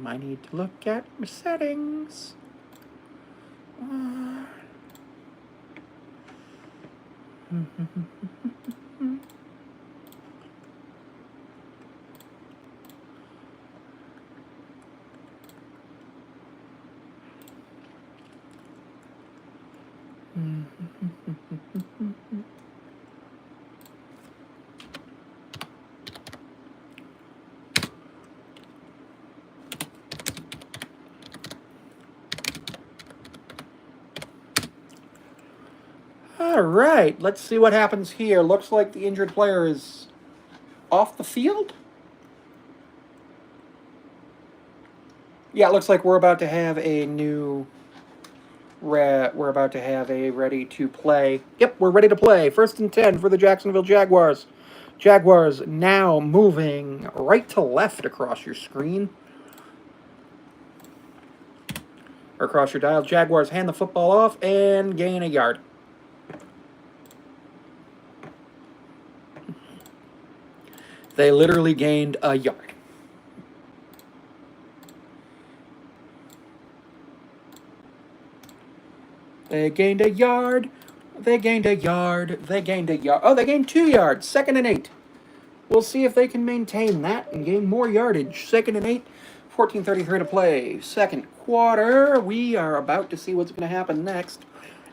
I need to look at my settings. All right, let's see what happens here. Looks like the injured player is off the field. Yeah, it looks like we're about to have a we're about to have a ready to play. Yep, we're ready to play. 1st and 10 for the Jacksonville Jaguars. Jaguars now moving right to left across your screen. Or across your dial. Jaguars hand the football off and gain a yard. They literally gained a yard. They gained a yard. They gained a yard. They gained a yard. Oh, they gained 2 yards. 2nd and 8. We'll see if they can maintain that and gain more yardage. 2nd and 8. 14:33 to play. Second quarter. We are about to see what's going to happen next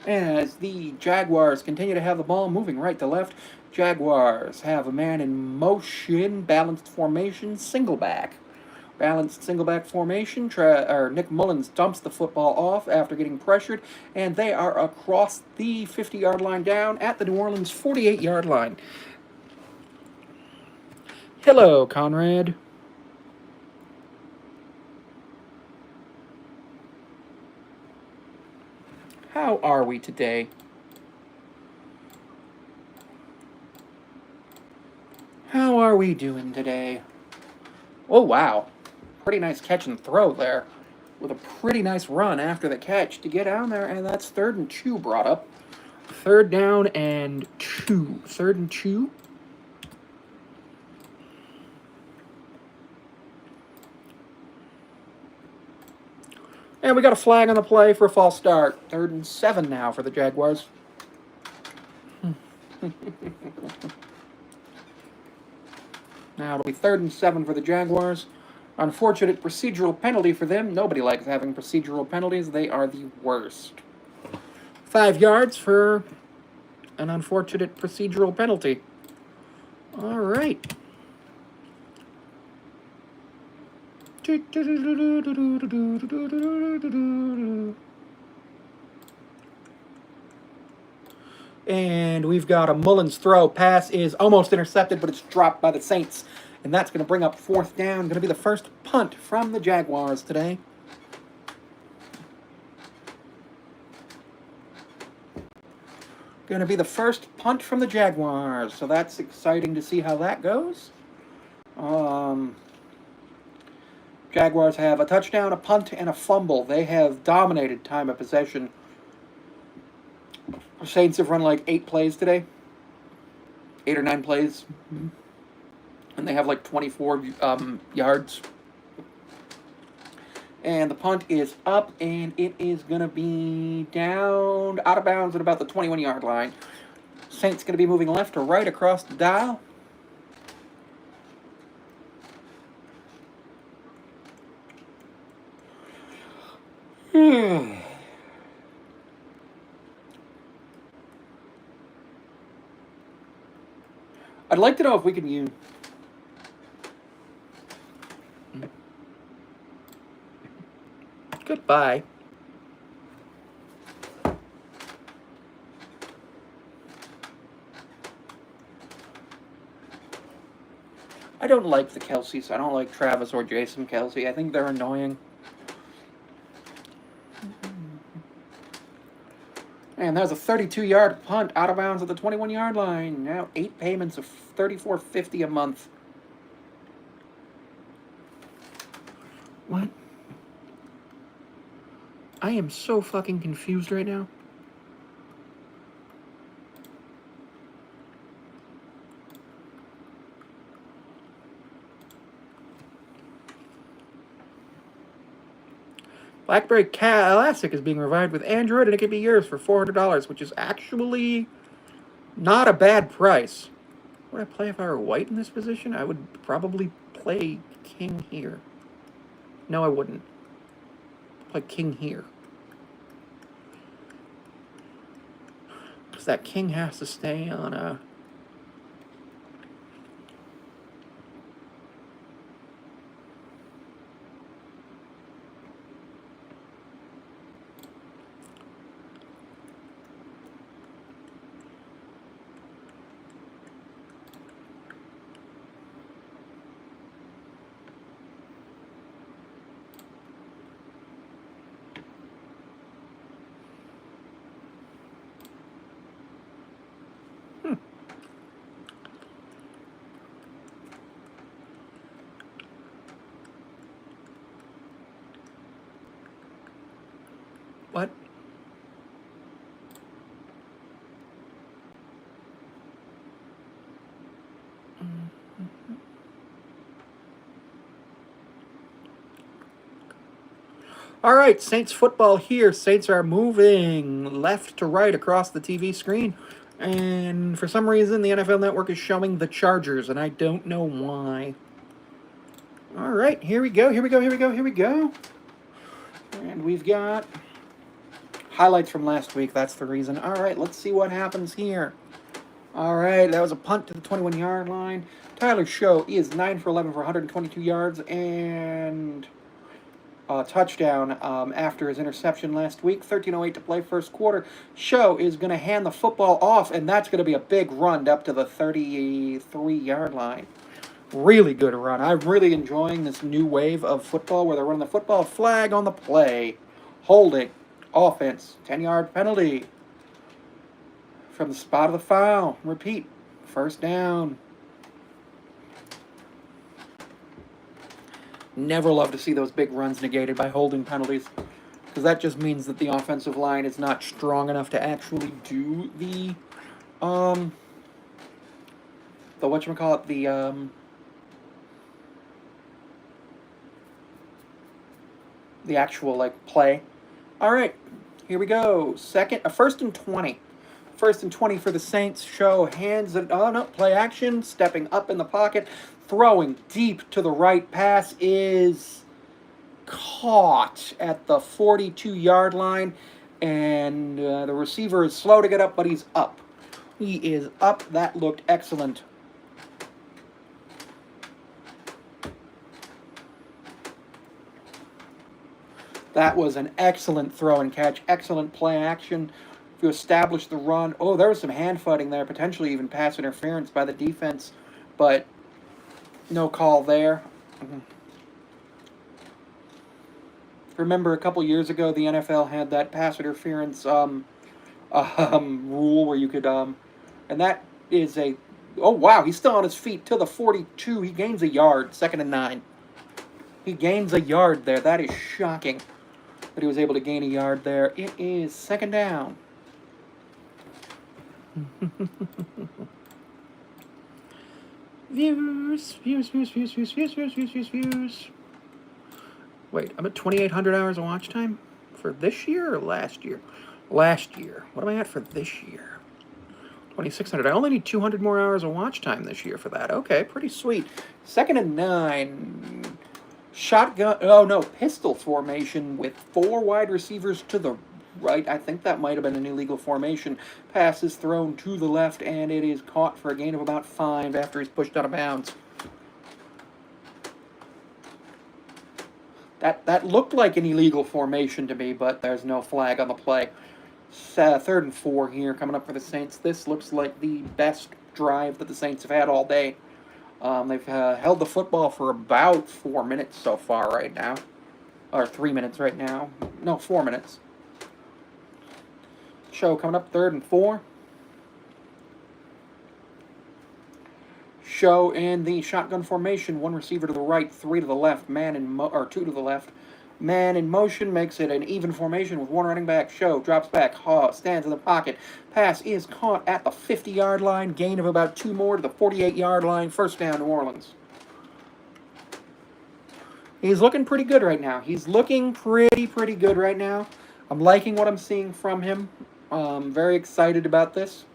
as the Jaguars continue to have the ball moving right to left. Jaguars have a man in motion, balanced formation, single back. Balanced single back formation. Nick Mullins dumps the football off after getting pressured, and they are across the 50-yard line down at the New Orleans 48-yard line. Hello, Conrad. How are we today? How are we doing today? Oh, wow. Pretty nice catch and throw there. With a pretty nice run after the catch to get down there, and that's 3rd and 2 brought up. 3rd down and 2. 3rd and 2. And we got a flag on the play for a false start. 3rd and 7 now for the Jaguars. Now it'll be 3rd and 7 for the Jaguars. Unfortunate procedural penalty for them. Nobody likes having procedural penalties. They are the worst. 5 yards for an unfortunate procedural penalty. All right. And we've got a Mullins throw. Pass is almost intercepted, but it's dropped by the Saints. And that's going to bring up 4th down. Going to be the first punt from the Jaguars today. Going to be the first punt from the Jaguars. So that's exciting to see how that goes. Jaguars have a touchdown, a punt, and a fumble. They have dominated time of possession. The Saints have run like 8 plays today. 8 or 9 plays. And they have like 24 yards. And the punt is up, and it is going to be down, out of bounds at about the 21-yard line. Saints going to be moving left to right across the dial. I'd like to know if we can use... Goodbye. I don't like the Kelseys. I don't like Travis or Jason Kelce. I think they're annoying. And that was a 32-yard punt out of bounds at the 21-yard line. Now 8 payments of $34.50 a month. What? I am so fucking confused right now. BlackBerry Classic is being revived with Android, and it can be yours for $400, which is actually not a bad price. Would I play if I were white in this position? I would probably play king here. No, I wouldn't. Play king here. Because that king has to stay on a... What? All right, Saints football here. Saints are moving left to right across the TV screen. And for some reason, the NFL Network is showing the Chargers, and I don't know why. All right, here we go. And we've got highlights from last week. That's the reason. All right, let's see what happens here. All right, that was a punt to the 21-yard line. Tyler Show is 9 for 11 for 122 yards and a touchdown after his interception last week. 13:08 to play first quarter. Show is going to hand the football off, and that's going to be a big run up to the 33-yard line. Really good run. I'm really enjoying this new wave of football where they're running the football flag on the play. Holding. Offense. 10-yard penalty. From the spot of the foul. Repeat. First down. Never love to see those big runs negated by holding penalties, because that just means that the offensive line is not strong enough to actually do the whatchamacallit, the actual, like, play. All right, here we go. First and 20. First and 20 for the Saints. Show hands it on up. Play action. Stepping up in the pocket. Throwing deep to the right. Pass is caught at the 42-yard line. And the receiver is slow to get up, but he's up. He is up. That looked excellent. That was an excellent throw and catch. Excellent play action. To establish the run. Oh, there was some hand fighting there, potentially even pass interference by the defense, but no call there. Remember, a couple years ago, the NFL had that pass interference rule where you could, and that is a, oh wow, he's still on his feet to the 42. He gains a yard, 2nd and 9. He gains a yard there. That is shocking that he was able to gain a yard there. It is 2nd down. Views. Wait, I'm at 2,800 hours of watch time for this year or last year? Last year. What am I at for this year? 2,600. I only need 200 more hours of watch time this year for that. Okay, pretty sweet. 2nd and 9. Shotgun. Oh, no. Pistol formation with 4 wide receivers to the right. I think that might have been an illegal formation. Pass is thrown to the left, and it is caught for a gain of about 5 after he's pushed out of bounds. That looked like an illegal formation to me, but there's no flag on the play. 3rd and 4 here coming up for the Saints. This looks like the best drive that the Saints have had all day. They've held the football for about 4 minutes so far right now. Or 3 minutes right now. No, 4 minutes. Show coming up 3rd and 4. Show in the shotgun formation. 1 receiver to the right, 3 to the left, 2 to the left. Man in motion makes it an even formation with 1 running back. Show drops back, stands in the pocket. Pass is caught at the 50-yard line. Gain of about 2 more to the 48-yard line. First down, New Orleans. He's looking pretty good right now. He's looking pretty good right now. I'm liking what I'm seeing from him. Very excited about this.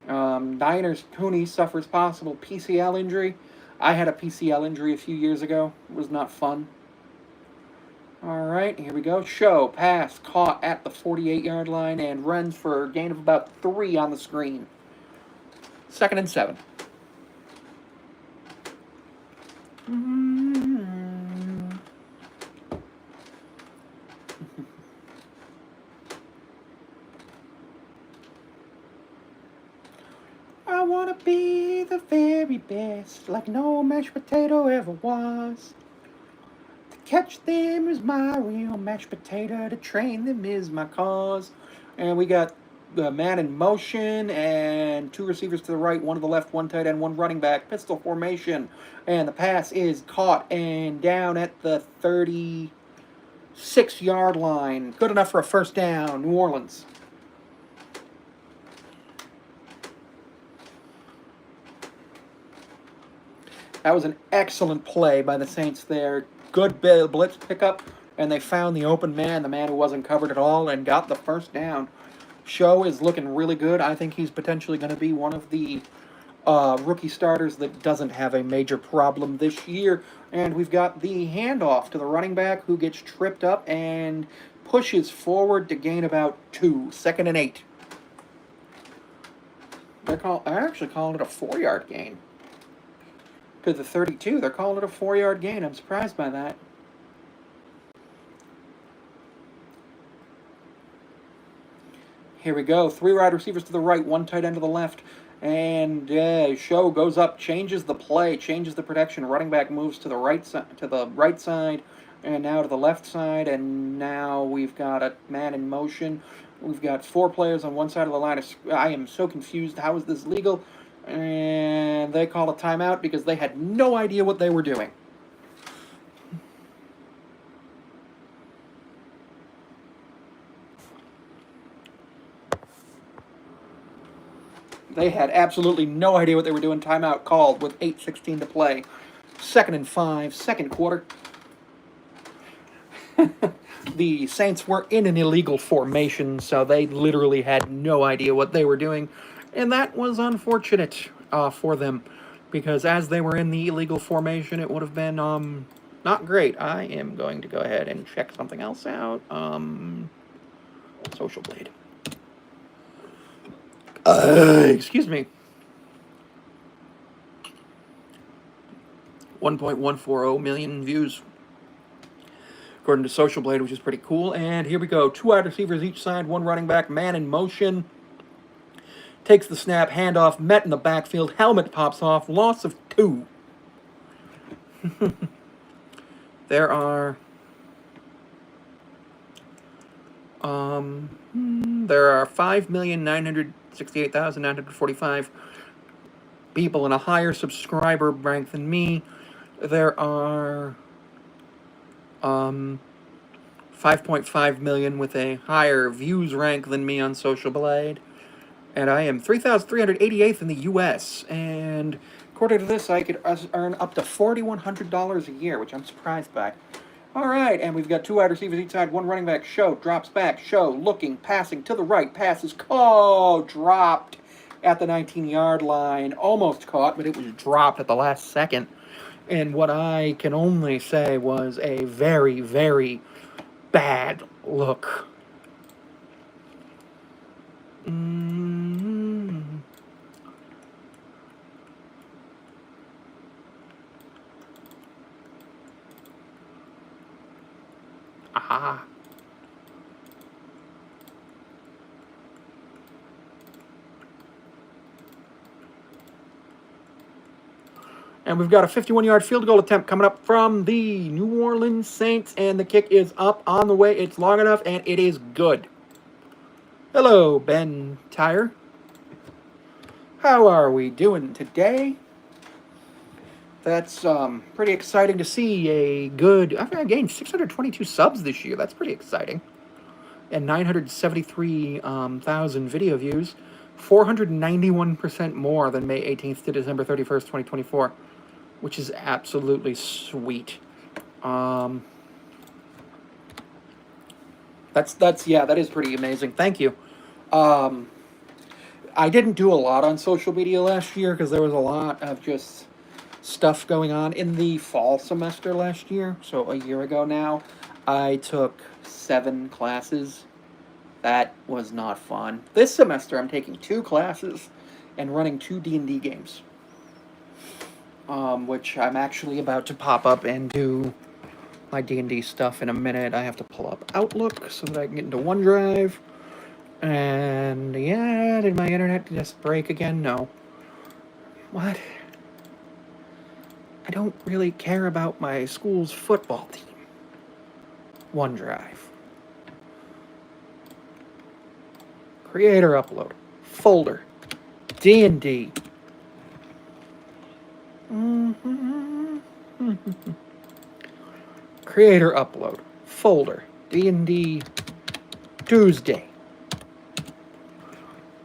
Niners Cooney suffers possible PCL injury. I had a PCL injury a few years ago. It was not fun. Alright, here we go. Show, pass, caught at the 48-yard line and runs for a gain of about 3 on the screen. 2nd and 7. I wanna be the very best, like no mashed potato ever was. To catch them is my real mashed potato, to train them is my cause. And we got the man in motion and 2 receivers to the right, 1 to the left, 1 tight end, 1 running back. Pistol formation, and the pass is caught and down at the 36-yard line. Good enough for a first down, New Orleans. That was an excellent play by the Saints there. Good blitz pickup, and they found the open man, the man who wasn't covered at all, and got the first down. Show is looking really good. I think he's potentially going to be one of the rookie starters that doesn't have a major problem this year. And we've got the handoff to the running back who gets tripped up and pushes forward to gain about 2. 2nd and 8. They're actually calling it a 4-yard gain. To the 32, they're calling it a 4-yard gain. I'm surprised by that. Here we go. 3 wide receivers to the right, 1 tight end to the left. And Show goes up, changes the play, changes the protection. Running back moves to the right side, and now to the left side. And now we've got a man in motion. We've got 4 players on one side of the line. I am so confused. How is this legal? And they call a timeout because they had no idea what they were doing. They had absolutely no idea what they were doing. Timeout called with 8:16 to play. 2nd and 5, 2nd quarter. The Saints were in an illegal formation, so they literally had no idea what they were doing. And that was unfortunate for them, because as they were in the illegal formation, it would have been not great. I am going to go ahead and check something else out. Social Blade. Excuse me. 1.140 million views, according to Social Blade, which is pretty cool. And here we go. 2 wide receivers each side, 1 running back, man in motion. Takes the snap, handoff, met in the backfield, helmet pops off, loss of 2. There are 5,968,945 people in a higher subscriber rank than me. There are 5.5 million with a higher views rank than me on Social Blade. And I am 3,388th in the U.S. And according to this, I could earn up to $4,100 a year, which I'm surprised by. All right, and we've got 2 wide receivers each side, 1 running back. Show, drops back. Show, looking, passing to the right. Pass is dropped at the 19-yard line. Almost caught, but it was dropped at the last second. And what I can only say was a very, very bad look. Aha. And we've got a 51-yard field goal attempt coming up from the New Orleans Saints, and the kick is up on the way. It's long enough, and it is good. Hello, Ben Tyre. How are we doing today? That's pretty exciting to see. A good... I've gained 622 subs this year. That's pretty exciting. And 973,000 video views. 491% more than May 18th to December 31st, 2024. Which is absolutely sweet. That is pretty amazing. Thank you. I didn't do a lot on social media last year because there was a lot of just stuff going on in the fall semester last year. So a year ago now, I took 7 classes. That was not fun. This semester, I'm taking 2 classes and running 2 D&D games. Which I'm actually about to pop up and do my D&D stuff in a minute. I have to pull up Outlook so that I can get into OneDrive. And yeah, did my internet just break again? No. What? I don't really care about my school's football team. OneDrive. Creator upload. Folder. D&D. Creator upload. Folder. D&D Tuesday.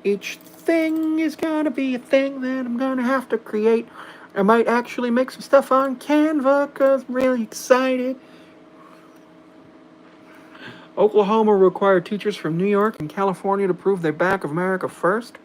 Each thing is gonna be a thing that I'm gonna have to create. I might actually make some stuff on Canva because I'm really excited. Oklahoma required teachers from New York and California to prove they're back of America first.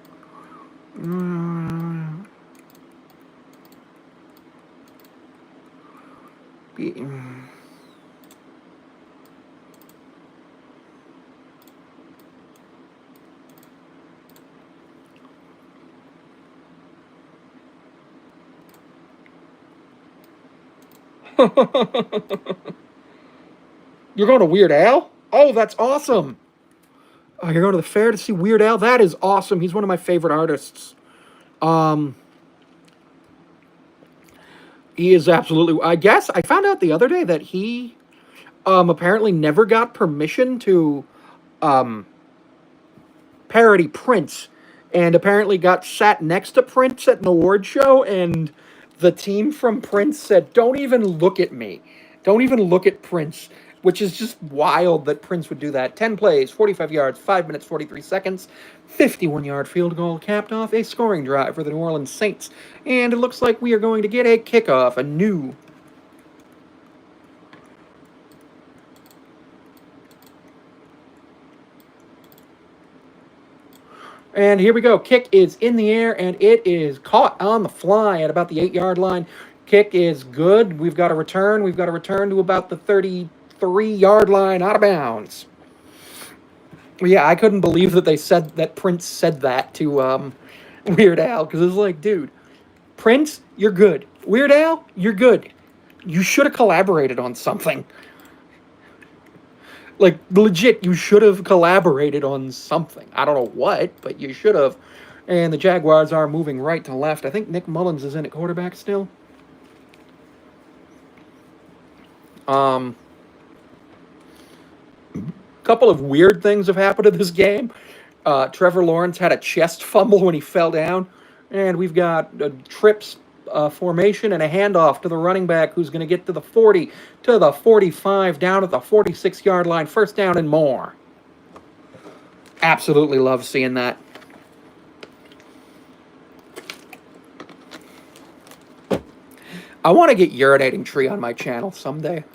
You're going to Weird Al? Oh, that's awesome. Oh, you're going to the fair to see Weird Al? That is awesome. He's one of my favorite artists. He is absolutely... I guess I found out the other day that he apparently never got permission to parody Prince, and apparently got sat next to Prince at an award show, and the team from Prince said, "Don't even look at me. Don't even look at Prince," which is just wild that Prince would do that. 10 plays, 45 yards, 5 minutes, 43 seconds, 51-yard field goal capped off a scoring drive for the New Orleans Saints. And it looks like we are going to get a kickoff, a new... And here we go. Kick is in the air, and it is caught on the fly at about the 8-yard line. Kick is good. We've got a return. We've got a return to about the 33-yard line, out of bounds. Yeah, I couldn't believe that they said that Prince said that to Weird Al, because it was like, dude, Prince, you're good. Weird Al, you're good. You should have collaborated on something. Like, legit, you should have collaborated on something. I don't know what, but you should have. And the Jaguars are moving right to left. I think Nick Mullins is in at quarterback still. Couple of weird things have happened in this game. Trevor Lawrence had a chest fumble when he fell down. And we've got trips formation and a handoff to the running back who's going to get to the 40, to the 45, down at the 46-yard line, first down and more. Absolutely love seeing that. I want to get Urinating Tree on my channel someday.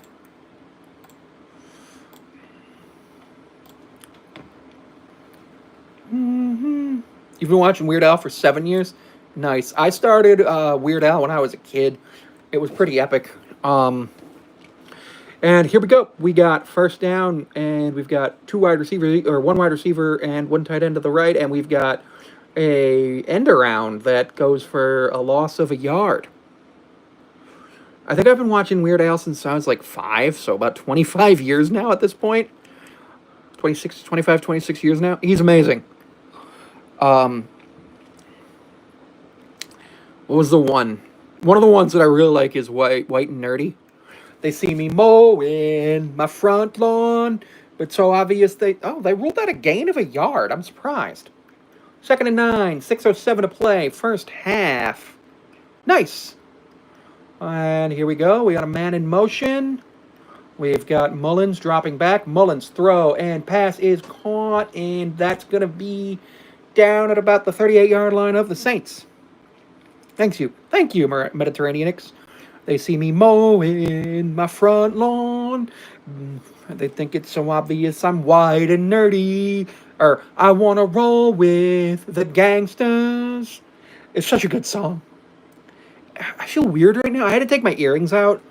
You've been watching Weird Al for 7 years? Nice. I started Weird Al when I was a kid. It was pretty epic. And here we go. We got first down, and we've got two wide receivers, or one wide receiver and one tight end to the right, and we've got a end around that goes for a loss of a yard. I think I've been watching Weird Al since I was like 5, so about 25 years now at this point. 26 years now. He's amazing. What was the one? One of the ones that I really like is White and Nerdy. They see me mowing my front lawn, but so obvious they ruled out a gain of a yard. I'm surprised. 2nd and 9, 6:07 to play, first half. Nice. And here we go. We got a man in motion. We've got Mullins dropping back. Mullins throw and pass is caught, and that's going to be down at about the 38-yard line of the Saints. Thank you, Mediterraneanics. They see me mowing my front lawn. They think it's so obvious I'm white and nerdy. Or I want to roll with the gangsters. It's such a good song. I feel weird right now. I had to take my earrings out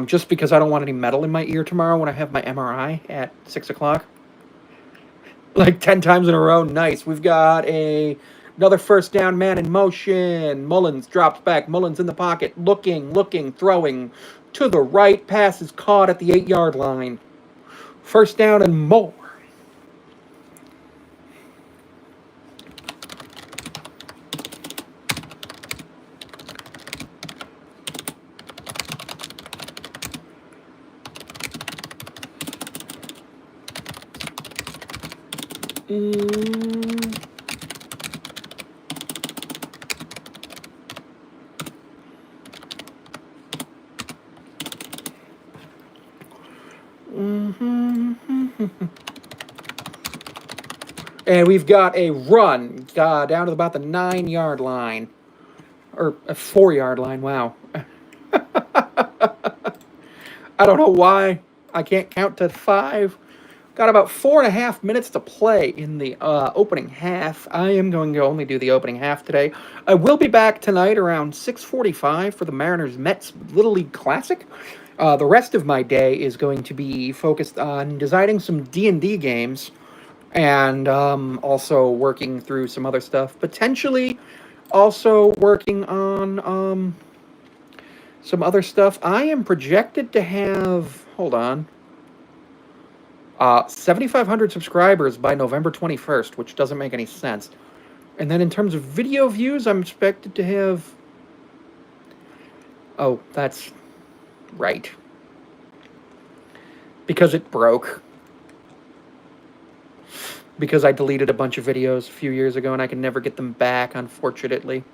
just because I don't want any metal in my ear tomorrow when I have my MRI at 6 o'clock. Like 10 times in a row. Nice. We've got another first down, man in motion. Mullins drops back. Mullins in the pocket. Looking, throwing to the right. Pass is caught at the 8-yard line. First down and more. And we've got a run down to about the 9-yard line. Or a 4-yard line, wow. I don't know why I can't count to 5. Got about 4.5 minutes to play in the opening half. I am going to only do the opening half today. I will be back tonight around 6:45 for the Mariners-Mets Little League Classic. The rest of my day is going to be focused on designing some D&D games and also working through some other stuff. Potentially also working on some other stuff. I am projected to have... Hold on. 7,500 subscribers by November 21st, which doesn't make any sense. And then in terms of video views, I'm expected to have... Oh, that's right. Because it broke. Because I deleted a bunch of videos a few years ago and I can never get them back, unfortunately.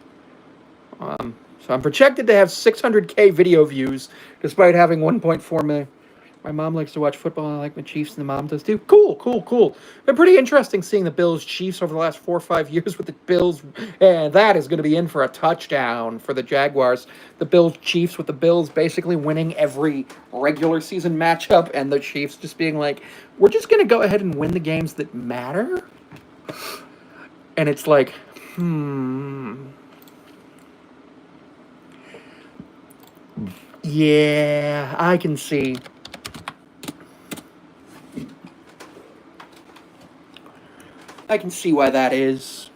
So I'm projected to have 600K video views, despite having 1.4 million. My mom likes to watch football, and I like my Chiefs, and the mom does too. Cool. Been pretty interesting seeing the Bills-Chiefs over the last 4 or 5 years with the Bills, and that is going to be in for a touchdown for the Jaguars. The Bills-Chiefs, with the Bills basically winning every regular season matchup, and the Chiefs just being like, we're just going to go ahead and win the games that matter? And it's like, yeah, I can see... I can see why that is.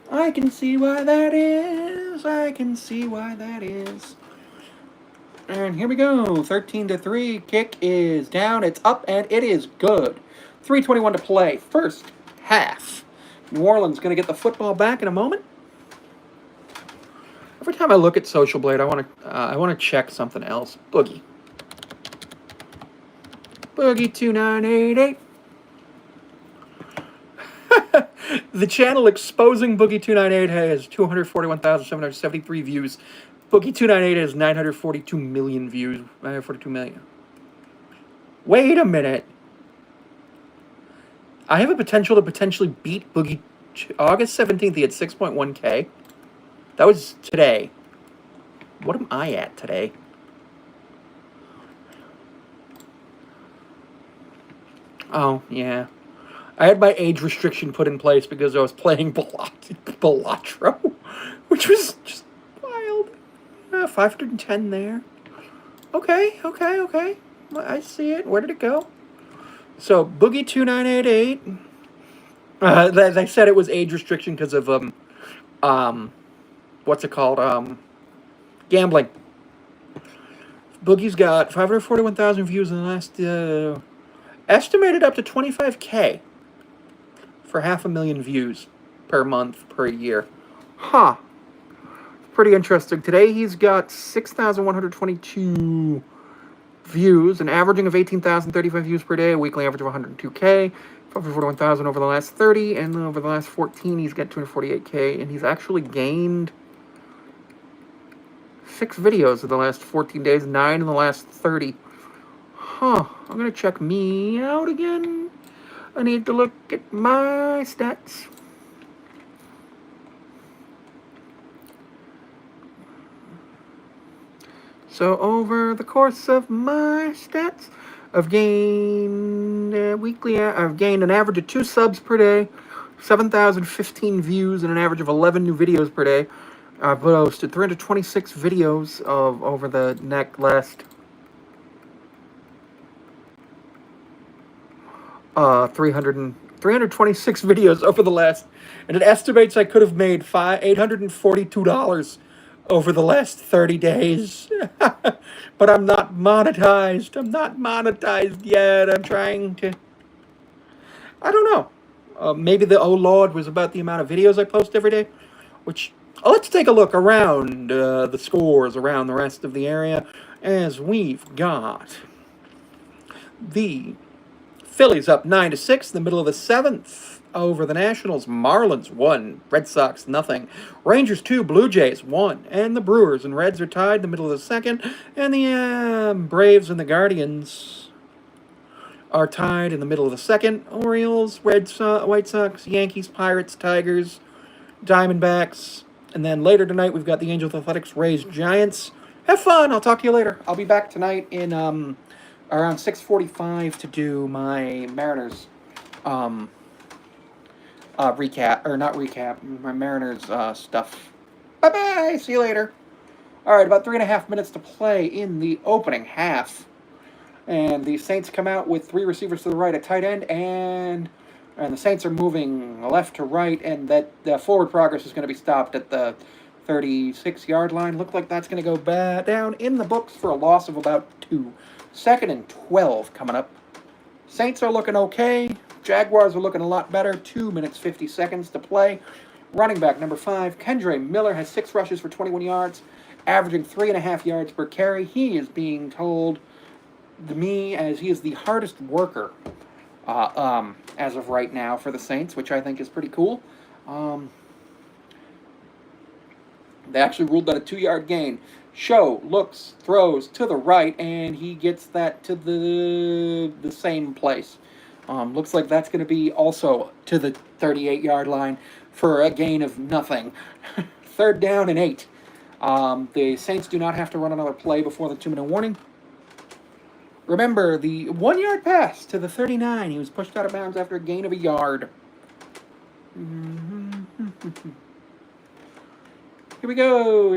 I can see why that is. And here we go. 13-3. Kick is down. It's up, and it is good. 3:21 to play. First half. New Orleans going to get the football back in a moment. Every time I look at Social Blade, I want to check something else. Boogie 2988. The channel exposing Boogie298 has 241,773 views. Boogie298 has 942 million views. 942 million. Wait a minute. I have a potential to potentially beat Boogie. August 17th, he had 6.1K. That was today. What am I at today? Oh, yeah. I had my age restriction put in place because I was playing Balatro, which was just wild. 510 there. Okay. I see it. Where did it go? So, Boogie2988. As I said, it was age restriction because of, what's it called? Gambling. Boogie's got 541,000 views in the last, estimated up to 25K for 500,000 views per month, per year. Huh. Pretty interesting. Today he's got 6,122 views, an averaging of 18,035 views per day, a weekly average of 102K, 541,000 over the last 30, and over the last 14 he's got 248K, and he's actually gained 6 videos in the last 14 days, 9 in the last 30. Huh. I'm going to check me out again. I need to look at my stats. So over the course of my stats, I've gained I've gained an average of 2 subs per day, 7,015 views, and an average of 11 new videos per day. I've posted 326 videos over the last 326 videos over the last, and it estimates I could have made $842 over the last 30 days. But I'm not monetized. I'm not monetized yet. I'm trying to, I don't know. Maybe the oh lord was about the amount of videos I post every day, which, let's take a look around the scores around the rest of the area, as we've got the Phillies up 9-6 in the middle of the 7th over the Nationals. Marlins 1, Red Sox nothing. Rangers 2, Blue Jays 1, and the Brewers and Reds are tied in the middle of the 2nd, and the Braves and the Guardians are tied in the middle of the 2nd. Orioles, White Sox, Yankees, Pirates, Tigers, Diamondbacks, and then later tonight we've got the Angels, Athletics, Rays, Giants. Have fun. I'll talk to you later. I'll be back tonight in around 6:45 to do my Mariners recap, or not recap, my Mariners stuff. Bye-bye. See you later. All right, about 3.5 minutes to play in the opening half. And the Saints come out with 3 receivers to the right, a tight end, and the Saints are moving left to right, and that the forward progress is going to be stopped at the 36-yard line. Look like that's going to go down in the books for a loss of about 2. 2nd and 12 coming up. Saints are looking okay. Jaguars are looking a lot better. 2 minutes, 50 seconds to play. Running back number 5, Kendre Miller, has 6 rushes for 21 yards, averaging 3.5 yards per carry. He is being told to me as he is the hardest worker as of right now for the Saints, which I think is pretty cool. They actually ruled that a 2-yard gain. Show looks, throws to the right, and he gets that to the same place. Looks like that's going to be also to the 38-yard line for a gain of nothing. 3rd down and 8. The Saints do not have to run another play before the 2-minute warning. Remember, the 1-yard pass to the 39. He was pushed out of bounds after a gain of a yard. Here we go.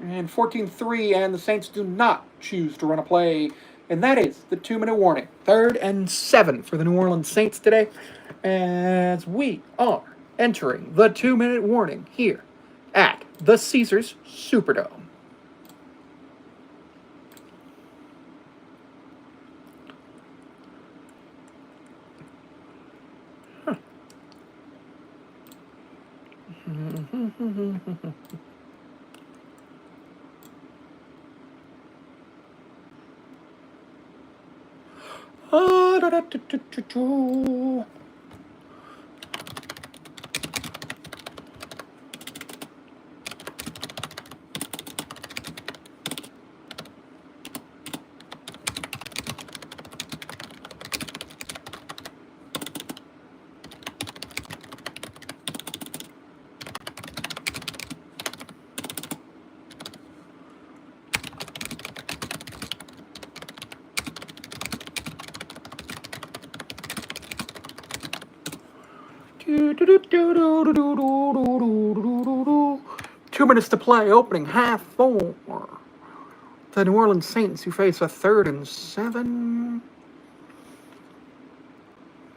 And 14-3, and the Saints do not choose to run a play. And that is the 2-minute warning. 3rd and 7 for the New Orleans Saints today, as we are entering the 2-minute warning here at the Caesars Superdome. 2 minutes to play, opening half 4. The New Orleans Saints, who face a 3rd and 7.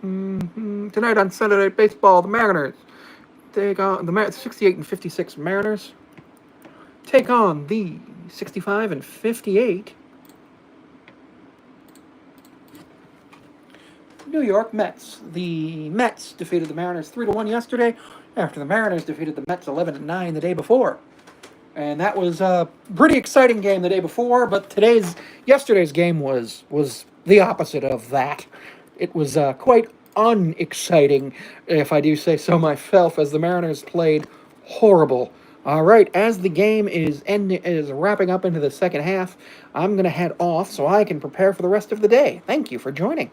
Tonight on Sunday Night Baseball, the Mariners take on the 68 and 56 Mariners. Take on the 65 and 58 New York Mets. The Mets defeated the Mariners 3-1 yesterday, after the Mariners defeated the Mets 11-9 the day before. And that was a pretty exciting game the day before, but yesterday's game was the opposite of that. It was quite unexciting, if I do say so myself, as the Mariners played horrible. All right, as the game is wrapping up into the second half, I'm going to head off so I can prepare for the rest of the day. Thank you for joining.